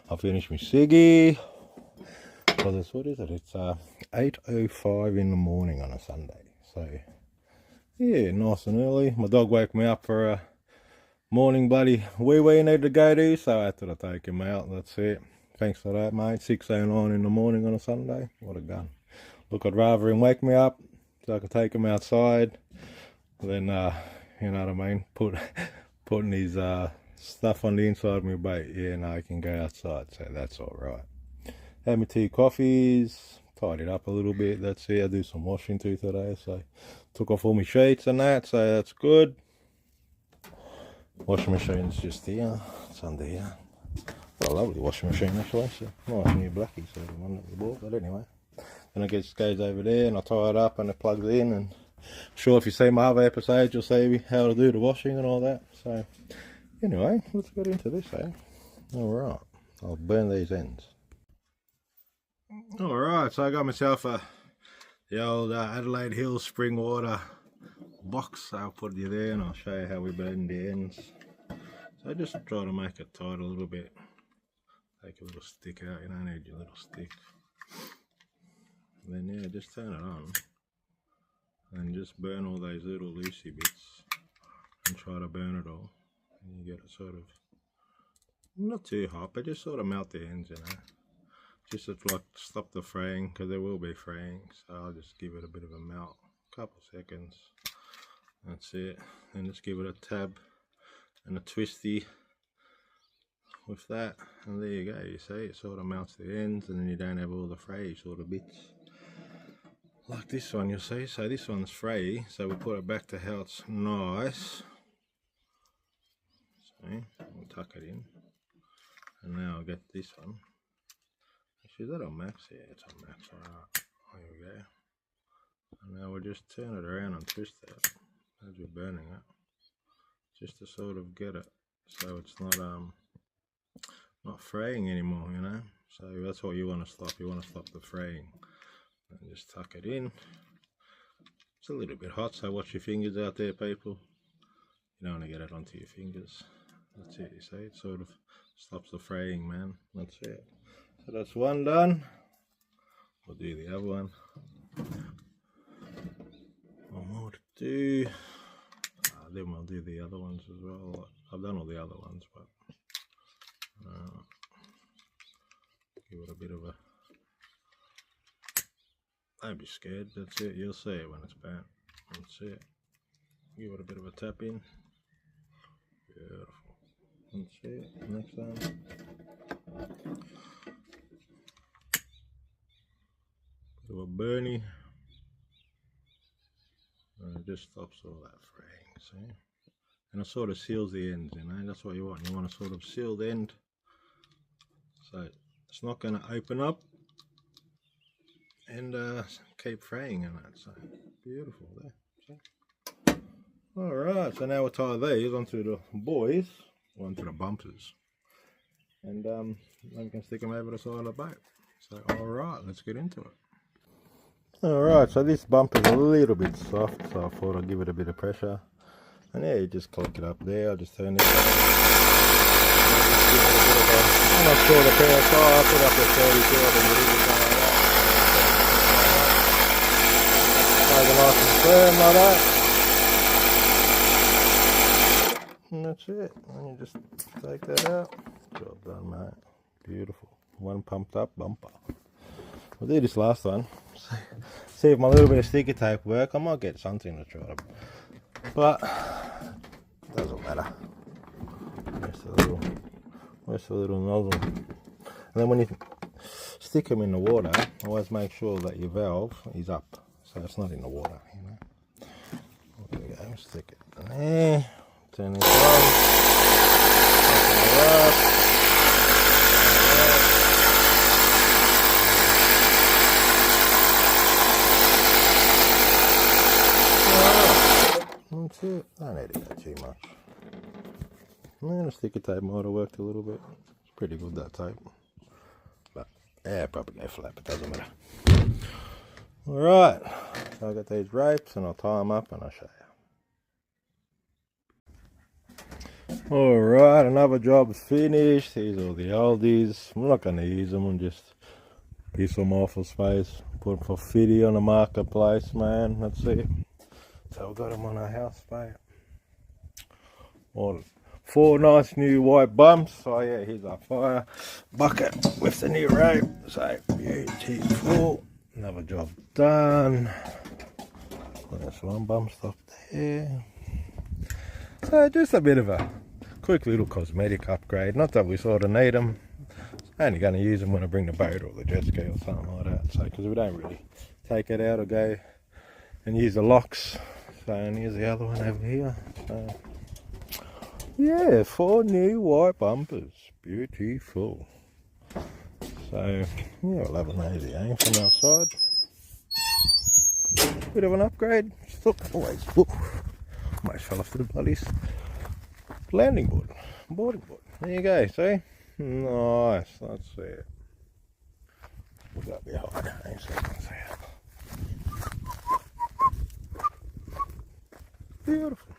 I'll finish my ciggy. So that's what is it? It's 8:05 in the morning on a Sunday. So yeah, nice and early. My dog woke me up for a morning bloody wee need to go to, so I had to take him out. That's it. Thanks for that, mate. 6:09 in the morning on a Sunday. What a gun. Look, I'd rather him wake me up so I could take him outside than you know what I mean, putting his stuff on the inside of my bait. Yeah, no, he can go outside, so that's all right. Had my 2 coffees, tied it up a little bit. That's it. I do some washing too today, so took off all my sheets and that, so that's good. Washing machine's just here. It's under here. Got a lovely washing machine actually. So nice new blackie, so the one that we bought. But anyway, then it goes over there and I tie it up and it plugs in. And I'm sure if you see my other episodes, you'll see how to do the washing and all that. So anyway, let's get into this, eh? All right, I'll burn these ends. All right, so I got myself the old Adelaide Hills spring water box. So I'll put you there and I'll show you how we burn the ends. So just try to make it tight a little bit. Take a little stick out, you don't need your little stick. And then yeah, just turn it on and just burn all those little loosey bits and try to burn it all. And you get it sort of, not too hot, but just sort of melt the ends, you know. Just to like stop the fraying, because there will be fraying, so I'll just give it a bit of a melt, couple seconds. That's it. And just give it a tab and a twisty with that, and there you go. You see, it sort of melts the ends, and then you don't have all the fray sort of bits like this one. You see, so this one's fray, so we put it back to how it's nice. See, we'll tuck it in, and now I'll get this one. Is that on max? Yeah, it's on max. Alright, there we go. And now we'll just turn it around and twist it as we're burning it, just to sort of get it so it's not fraying anymore, you know. So that's what you want to stop. You want to stop the fraying. And just tuck it in. It's a little bit hot, so watch your fingers out there, people. You don't want to get it onto your fingers. That's it. You see, it sort of stops the fraying, man. That's it. So that's one done. We'll do the other one. One more to do. Then we'll do the other ones as well. I've done all the other ones, but give it a bit of a. Don't be scared. That's it. You'll see it when it's burnt. That's it. Give it a bit of a tap in. Beautiful. That's it. Next one. Bit of a burnie. And it just stops all that fraying, see? And it sort of seals the ends, you know, that's what you want. You want to sort of seal the end, so it's not going to open up and keep fraying in that. So beautiful there. See? All right, so now we'll tie these onto the buoys, or onto the bumpers, and then we can stick them over the side of the boat. So all right, let's get into it. Alright, so this bumper's a little bit soft, so I thought I'd give it a bit of pressure. And yeah, you just click it up there. I'll just turn it. I'm not sure the PSI, I put up to 32 of them, make it nice and firm like that. And that's it. And you just take that out. Job done, mate. Beautiful. One pumped up bumper. We'll do this last one. See if my little bit of sticky tape work. I might get something to try to, but doesn't matter. Where's the little nozzle? And then when you stick them in the water, always make sure that your valve is up, so it's not in the water, you know. There we go, stick it in there, turn this on, open it up. That's it. I don't need to go too much. I'm going to stick a tape might have worked a little bit. It's pretty good, that tape. But yeah, probably go flat, but doesn't matter. Alright, so I've got these ropes and I'll tie them up and I'll show you. Alright, another job's finished. These are all the oldies. I'm not going to use them, and just give some office space. Put them for $50 on the marketplace, man. That's it. So we've got them on our houseboat. All 4 nice new white bumps. So yeah, here's our fire bucket with the new rope. So beautiful. Another job done. That's one bump stop there. So just a bit of a quick little cosmetic upgrade. Not that we sort of need them. I'm only going to use them when I bring the boat or the jet ski or something like that. So because we don't really take it out or go and use the locks. So, and here's the other one over here. So, yeah, 4 new white bumpers. Beautiful. So, yeah, we'll have an easy aim from outside. Bit of an upgrade. Almost fell off to the bloody landing board. Boarding board. There you go, see? Nice. That's it. We've got behind. Hang so you can see it. Beautiful.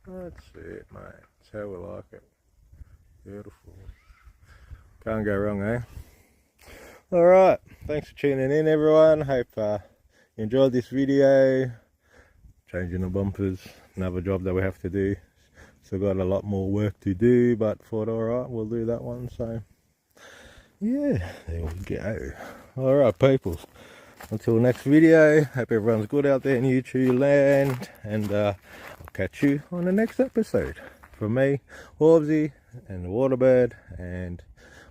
That's it, mate. That's how we like it. Beautiful. Can't go wrong, eh? Alright, thanks for tuning in, everyone. Hope you enjoyed this video. Changing the bumpers, another job that we have to do. Still got a lot more work to do, but thought, alright, we'll do that one. So, yeah, there we go. Alright, people. Until next video, hope everyone's good out there in YouTube land, and I'll catch you on the next episode. From me, Horsey and the Waterbird, and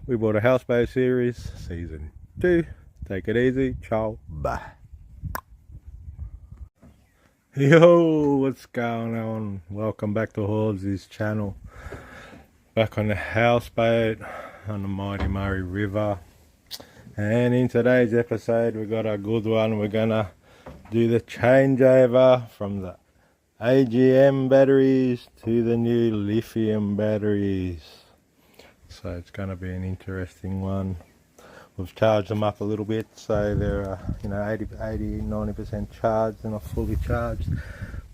we bought a houseboat series, season 2. Take it easy, ciao, bye. Yo, what's going on? Welcome back to Horsey's channel. Back on the houseboat on the mighty Murray River. And in today's episode, we got a good one. We're gonna do the changeover from the AGM batteries to the new lithium batteries. So it's gonna be an interesting one. We've charged them up a little bit, so they're 80-90% charged and not fully charged.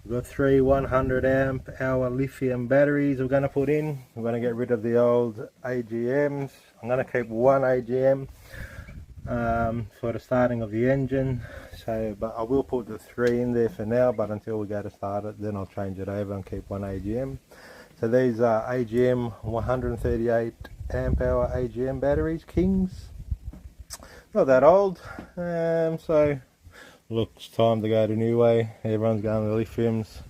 We've got 3 100 amp hour lithium batteries we're gonna put in. We're gonna get rid of the old AGMs. I'm gonna keep 1 AGM. For the starting of the engine, so but I will put the 3 in there for now, but until we go to start it, then I'll change it over and keep 1 AGM. So these are AGM 138 amp hour AGM batteries, Kings, not that old. So look, it's time to go the new way. Everyone's going to lithiums.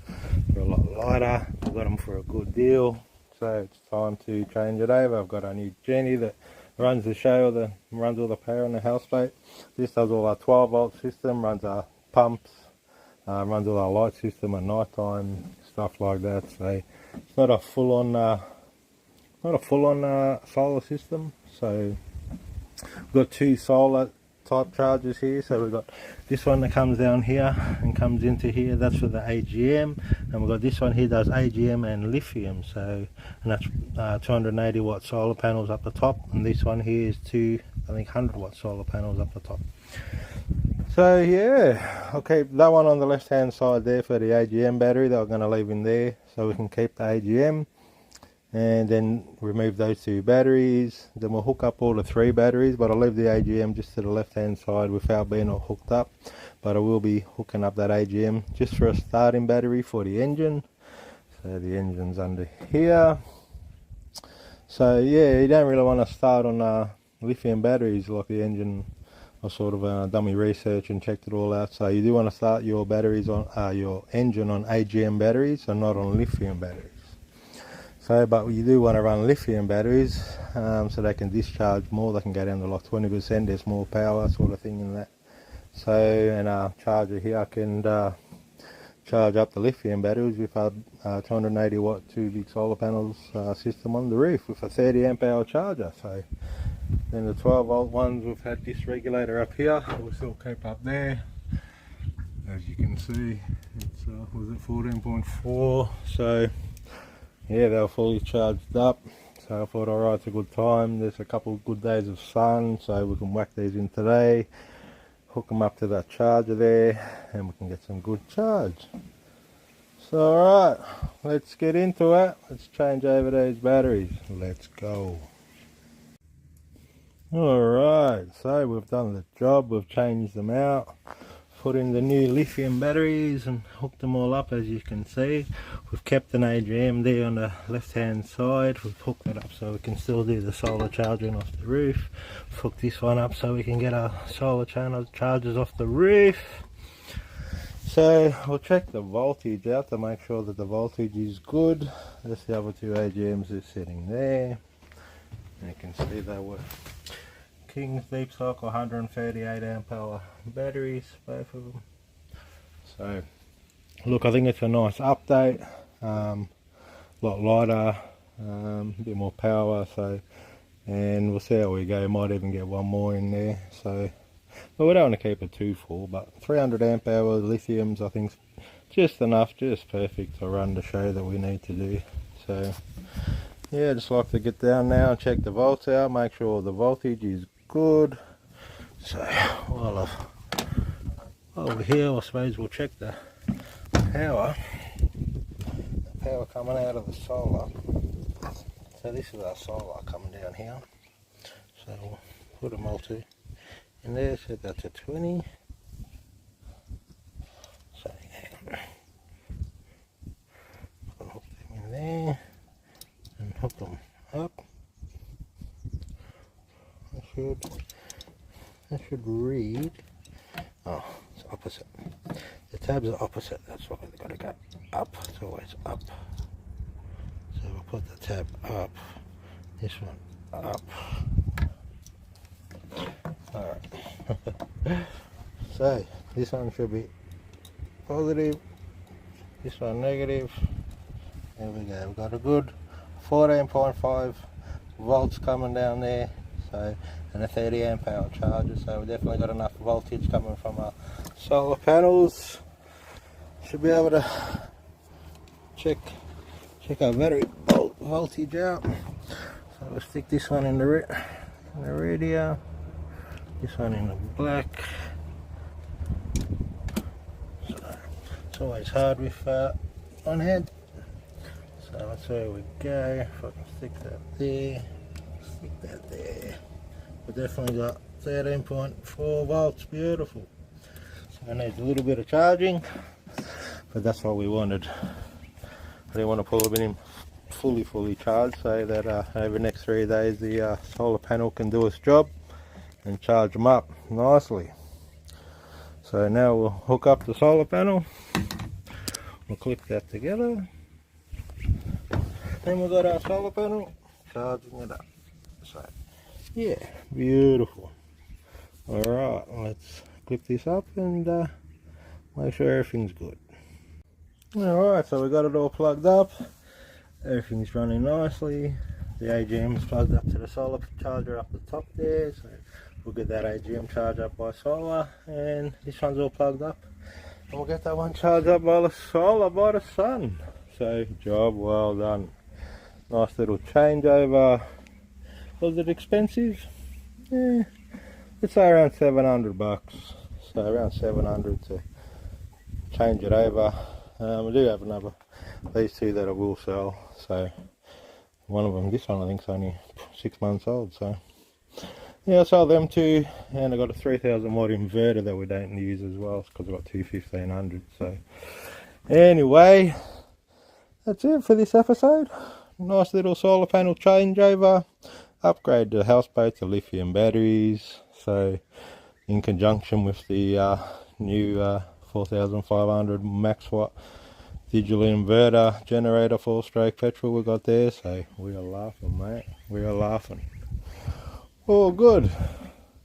They're a lot lighter. We've got them for a good deal, so it's time to change it over. I've got a new Jenny that runs the show, runs all the power on the houseboat. This does all our 12-volt system, runs our pumps, runs all our light system at night time, stuff like that. So it's not a full-on, solar system. So we've got 2 solar type chargers here. So we've got this one that comes down here and comes into here. That's for the AGM, and we've got this one here does AGM and lithium. So, and that's 280 watt solar panels up the top, and this one here is 100 watt solar panels up the top. So yeah, I'll keep that one on the left hand side there for the AGM battery that I'm going to leave in there, so we can keep the AGM. And then remove those 2 batteries. Then we'll hook up all the 3 batteries, but I'll leave the AGM just to the left hand side without being all hooked up. But I will be hooking up that AGM just for a starting battery for the engine. So the engine's under here. So yeah, you don't really want to start on lithium batteries like the engine. I sort of done my research and checked it all out. So you do want to start your batteries on your engine on AGM batteries and not on lithium batteries. So, but you do want to run lithium batteries, so they can discharge more. They can go down to like 20%. There's more power, sort of thing in that. So, and our charger here can charge up the lithium batteries with a 280 watt 2 big solar panels system on the roof with a 30 amp hour charger. So then the 12 volt ones, we've had this regulator up here, we'll still keep up there. As you can see, it's was it 14.4, so yeah, they were fully charged up. So I thought, alright, it's a good time. There's a couple of good days of sun, so we can whack these in today, hook them up to that charger there, and we can get some good charge. So alright, let's get into it. Let's change over these batteries. Let's go. Alright, so we've done the job. We've changed them out, put in the new lithium batteries and hooked them all up. As you can see, we've kept an AGM there on the left hand side. We've hooked it up so we can still do the solar charging off the roof. We've hooked this one up so we can get our solar chargers off the roof. So we'll check the voltage out to make sure that the voltage is good. That's the other two AGMs are sitting there. You can see they were King's Deep Cycle 138 amp hour batteries, both of them. So look, I think it's a nice update, a lot lighter, a bit more power, so, and we'll see how we go. Might even get one more in there. So, but we don't want to keep it too full, but 300 amp hour lithiums I think just enough, just perfect to run the show that we need to do. So yeah, just like to get down now and check the volts out, make sure the voltage is good. So while over here, I suppose we'll check the power coming out of the solar. So this is our solar coming down here. So we'll put a multi in there, set that to 20. So yeah, I'll hook them in there and hook them up. That should read. Oh, it's opposite. The tabs are opposite. That's why they've got to go up. It's always up. So we'll put the tab up. This one up. Alright. So this one should be positive. This one negative. There we go. We've got a good 14.5 volts coming down there. So, and a 30 amp hour charger, so we've definitely got enough voltage coming from our solar panels. Should be able to check our battery voltage out. So we'll stick this one in the radio, this one in the black. So it's always hard with on head. So that's where we go. If I can stick that there. Stick that there. We've definitely got 13.4 volts, beautiful. So it needs a little bit of charging, but that's what we wanted. I didn't want to pull them in fully charged, so that over the next 3 days the solar panel can do its job and charge them up nicely. So now we'll hook up the solar panel, we'll clip that together, then we've got our solar panel charging it up. So yeah, beautiful. Alright, let's clip this up and make sure everything's good. Alright, so we got it all plugged up, everything's running nicely. The AGM is plugged up to the solar charger up the top there, so we'll get that AGM charged up by solar, and this one's all plugged up, and we'll get that one charged up by the solar by the sun. So job well done. Nice little changeover. Was it expensive? Yeah, it's around 700 bucks. So around 700 to change it over. We do have these two that I will sell. So one of them, this one I think is only 6 months old. So yeah, I sold them two, and I got a 3000 watt inverter that we don't use as well because I've got two 1500. So anyway, that's it for this episode. Nice little solar panel changeover. Upgrade the Houseboat to lithium batteries, so in conjunction with the new 4500 max watt digital inverter generator, 4-stroke petrol we got there, so we are laughing, mate. We are laughing. All good.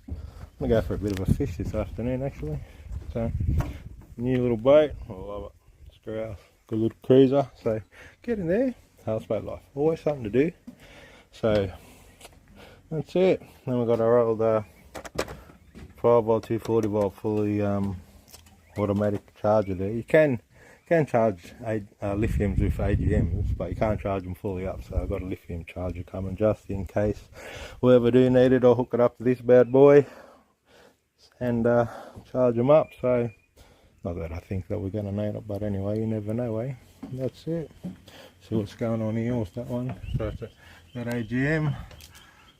I'm gonna go for a bit of a fish this afternoon, actually. So, new little boat. I love it. It's grouse. Good little cruiser. So, get in there. Houseboat life. Always something to do. So, that's it. Then we've got our old 12-volt, 240-volt fully automatic charger there. You can charge lithiums with AGMs, but you can't charge them fully up. So I've got a lithium charger coming just in case we ever do need it. I'll hook it up to this bad boy and charge them up. So not that I think that we're going to need it, but anyway, you never know, eh? That's it. See what's going on here. What's that one? So it's that AGM.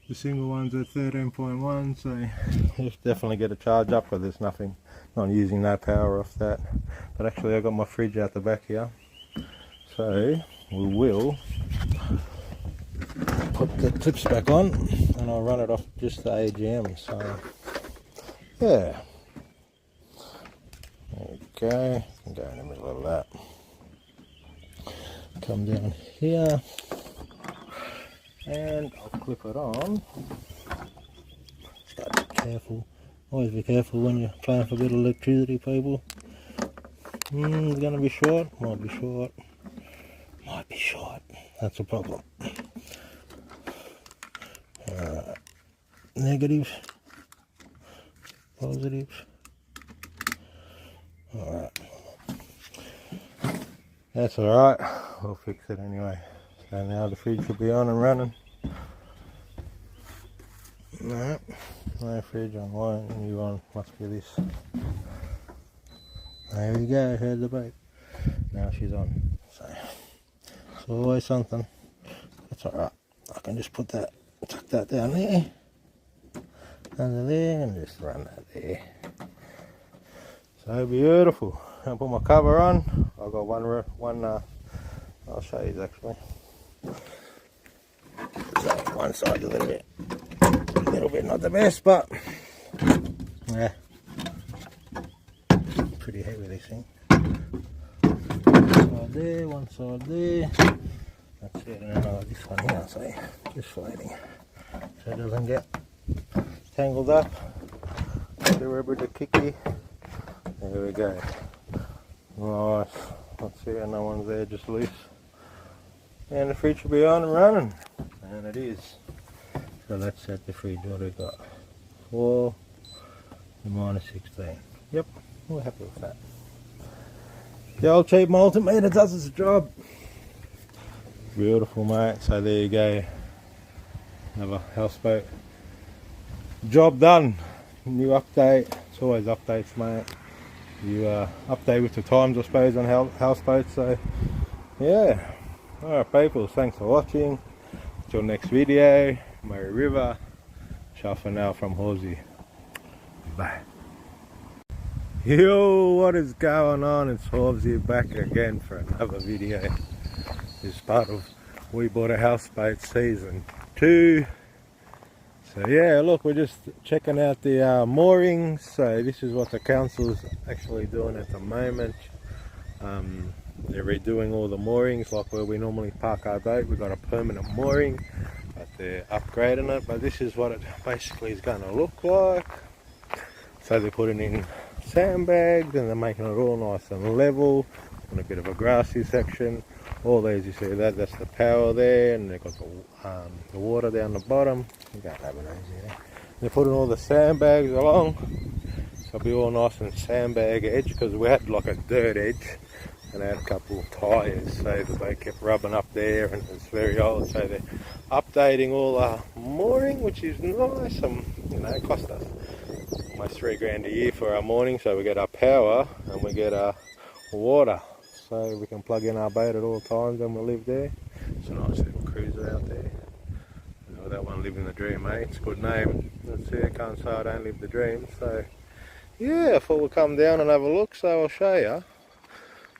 The single one's at 13.1, so you definitely get a charge up, because there's nothing, not using no power off that. But actually I got my fridge out the back here, so we will put the clips back on and I'll run it off just the AGM. So yeah, there we go. Go in the middle of that, come down here and I'll clip it on. Just gotta be careful. Always be careful when you're playing for a bit of electricity, people. It's gonna be short. Might be short. Might be short. That's a problem. Alright. Negative. Positive. Alright. That's alright. We'll fix it anyway. So now the fridge should be on and running. No, no fridge on. Why aren't you on? Must be this. There we go, here's the boat. Now she's on. So it's always something. That's alright. I can just put that, tuck that down there, under there, and just run that there. So beautiful. I'll put my cover on. I've got one I'll show you actually. So one side a little bit not the best, but yeah, pretty heavy this thing. One side there, that's it. And then I've got this one here, so just floating, so it doesn't get tangled up. The rubber to kicky. There we go. Nice. Let's see, no one's there, just loose. And the fridge will be on and running. And it is. So let's set the fridge. What do we got? 4 to -16. Yep, we're happy with that. The old cheap multimeter does its job. Beautiful, mate. So there you go. Another houseboat job done. New update. It's always updates, mate. You update with the times, I suppose, on houseboats. So yeah. Alright people, thanks for watching. Till next video. Murray River. Ciao for now from Horsey. Bye. Yo, what is going on? It's Horsey back again for another video. This is part of We Bought a Houseboat Season 2. So yeah, look, we're just checking out the moorings. So this is what the council's actually doing at the moment. They're redoing all the moorings, like where we normally park our boat. We've got a permanent mooring, but they're upgrading it. But this is what it basically is going to look like. So they're putting in sandbags and they're making it all nice and level, and a bit of a grassy section. All these, you see that's the power there, and they've got the water down the bottom. You can't have it easy there. They're putting all the sandbags along, so it'll be all nice and sandbag edge, because we had like a dirt edge and I had a couple of tyres, so the boat kept rubbing up there, and it's very old. So they're updating all our mooring, which is nice. And you know, it cost us almost $3 a year for our mooring, so we get our power and we get our water, so we can plug in our boat at all times and we live there. It's a nice little cruiser out there. You know, that one, Living the Dream, mate. It's a good name. That's it. I can't say I don't live the dream. So yeah, I thought we'd come down and have a look, so I'll show you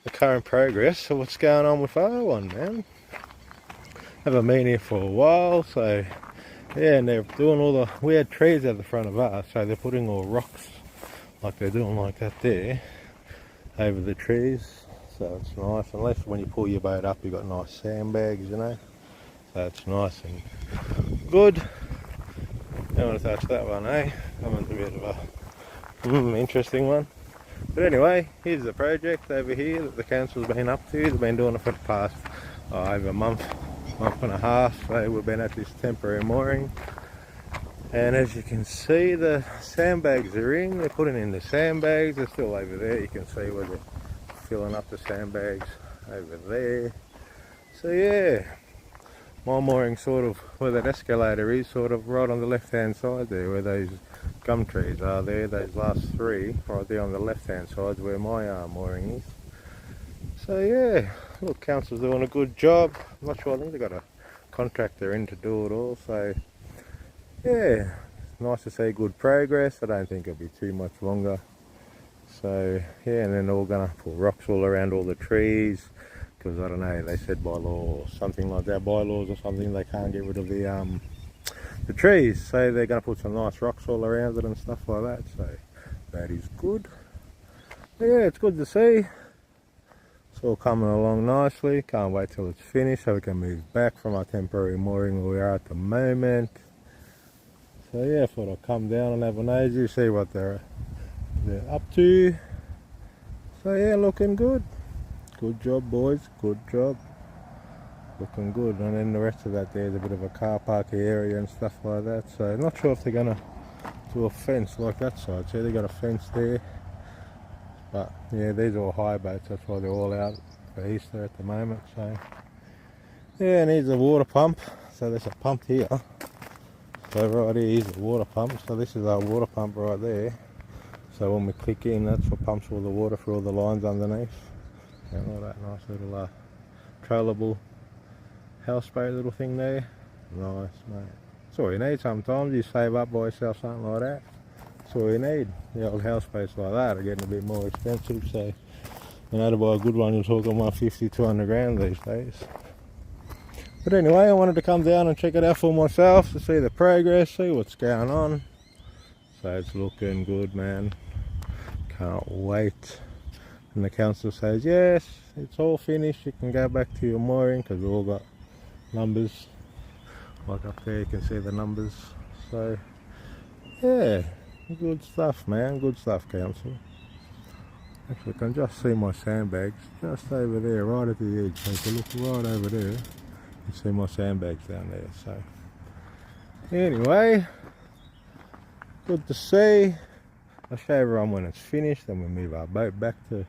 the current progress of what's going on with our one, man. Haven't been here for a while, so yeah, and they're doing all the weird trees at the front of us, so they're putting all rocks like they're doing like that there over the trees. so it's nice. Unless when you pull your boat up, you've got nice sandbags, you know. So it's nice and good. Don't want to touch that one, eh? That one's a bit of a interesting one. But anyway, here's the project over here that the council's been up to. They've been doing it for the past over a month and a half. So we've been at this temporary mooring. And as you can see, the sandbags are in. They're putting in the sandbags. They're still over there. You can see where they're filling up the sandbags over there. So yeah, my mooring sort of where that escalator is, sort of right on the left hand side there, where those gum trees are there. Those last three right there on the left hand side is where my mooring is. So yeah, look, council's doing a good job. I'm not sure, I think they've got a contractor in to do it all. So yeah, nice to see good progress. I don't think it'll be too much longer. So yeah, and then they're all gonna put rocks all around all the trees, because I don't know, they said by law or something like that, bylaws or something, they can't get rid of the trees. So they're gonna put some nice rocks all around it and stuff like that. So that is good. But yeah, it's good to see. It's all coming along nicely. Can't wait till it's finished so we can move back from our temporary mooring where we are at the moment. So yeah, I thought I'd come down and have a nosy, see what they're up to. So yeah, looking good. Good job, boys, good job. Looking good. And then the rest of that there's a bit of a car park area and stuff like that. So I'm not sure if they're gonna do a fence like that side. See, they got a fence there. But yeah, these are all high boats, that's why they're all out for Easter at the moment. So yeah, and here's a water pump. So there's a pump here. So right here is the water pump. So this is our water pump right there. So when we click in, that's what pumps all the water through all the lines underneath. And all that nice little trollable houseboat little thing there. Nice, mate. That's all you need sometimes. You save up, buy yourself something like that. That's all you need. The old houseboats like that are getting a bit more expensive. So, you know, to buy a good one, you're talking 150, 200 grand these days. But anyway, I wanted to come down and check it out for myself to see the progress, see what's going on. So it's looking good, man. Can't wait. And the council says, yes, it's all finished. You can go back to your mooring, because we've all got numbers. Like up there, you can see the numbers. So, yeah, good stuff, man. Good stuff, council. Actually, I can just see my sandbags just over there, right at the edge. So if you look right over there, you see my sandbags down there. So anyway, good to see. I'll show everyone when it's finished, then we move our boat back to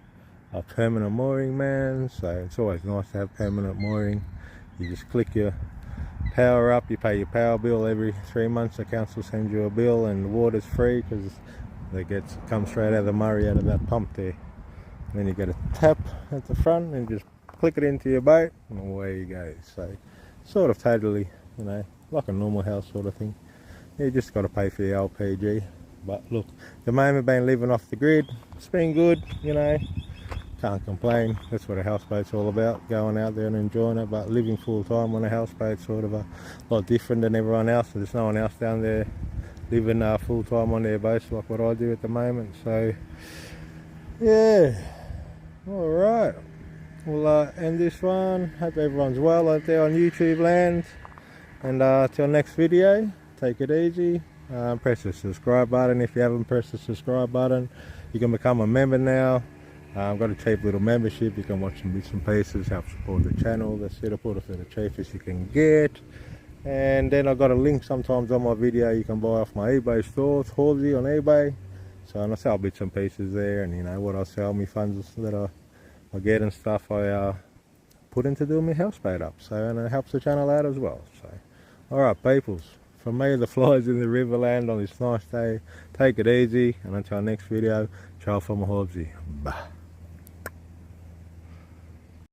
our permanent mooring, man. So it's always nice to have permanent mooring. You just click your power up, you pay your power bill every 3 months. The council sends you a bill, and the water's free because it comes straight out of the Murray, out of that pump there. And then you get a tap at the front and just click it into your boat and away you go. So sort of totally, you know, like a normal house sort of thing. You just got to pay for your LPG. But look, the moment been living off the grid, it's been good, you know, can't complain. That's what a houseboat's all about, going out there and enjoying it. But living full time on a houseboat's sort of a lot different than everyone else. There's no one else down there living full time on their boats like what I do at the moment. So yeah, all right. We'll end this one. Hope everyone's well out there on YouTube land. And till next video, take it easy. Press the subscribe button if you haven't pressed the subscribe button. You can become a member now. I've got a cheap little membership. You can watch some bits and pieces, help support the channel. That's it. I put it for the cheapest you can get. And then I've got a link sometimes on my video you can buy off my eBay store. It's Horsey on eBay. So and I sell bits and pieces there, and you know what I sell, me funds that I get and stuff, I put into doing my houseboat up. So, and it helps the channel out as well. So alright peoples, from me the flies in the riverland on this nice day, take it easy, and until next video, ciao from Horsey. Bye.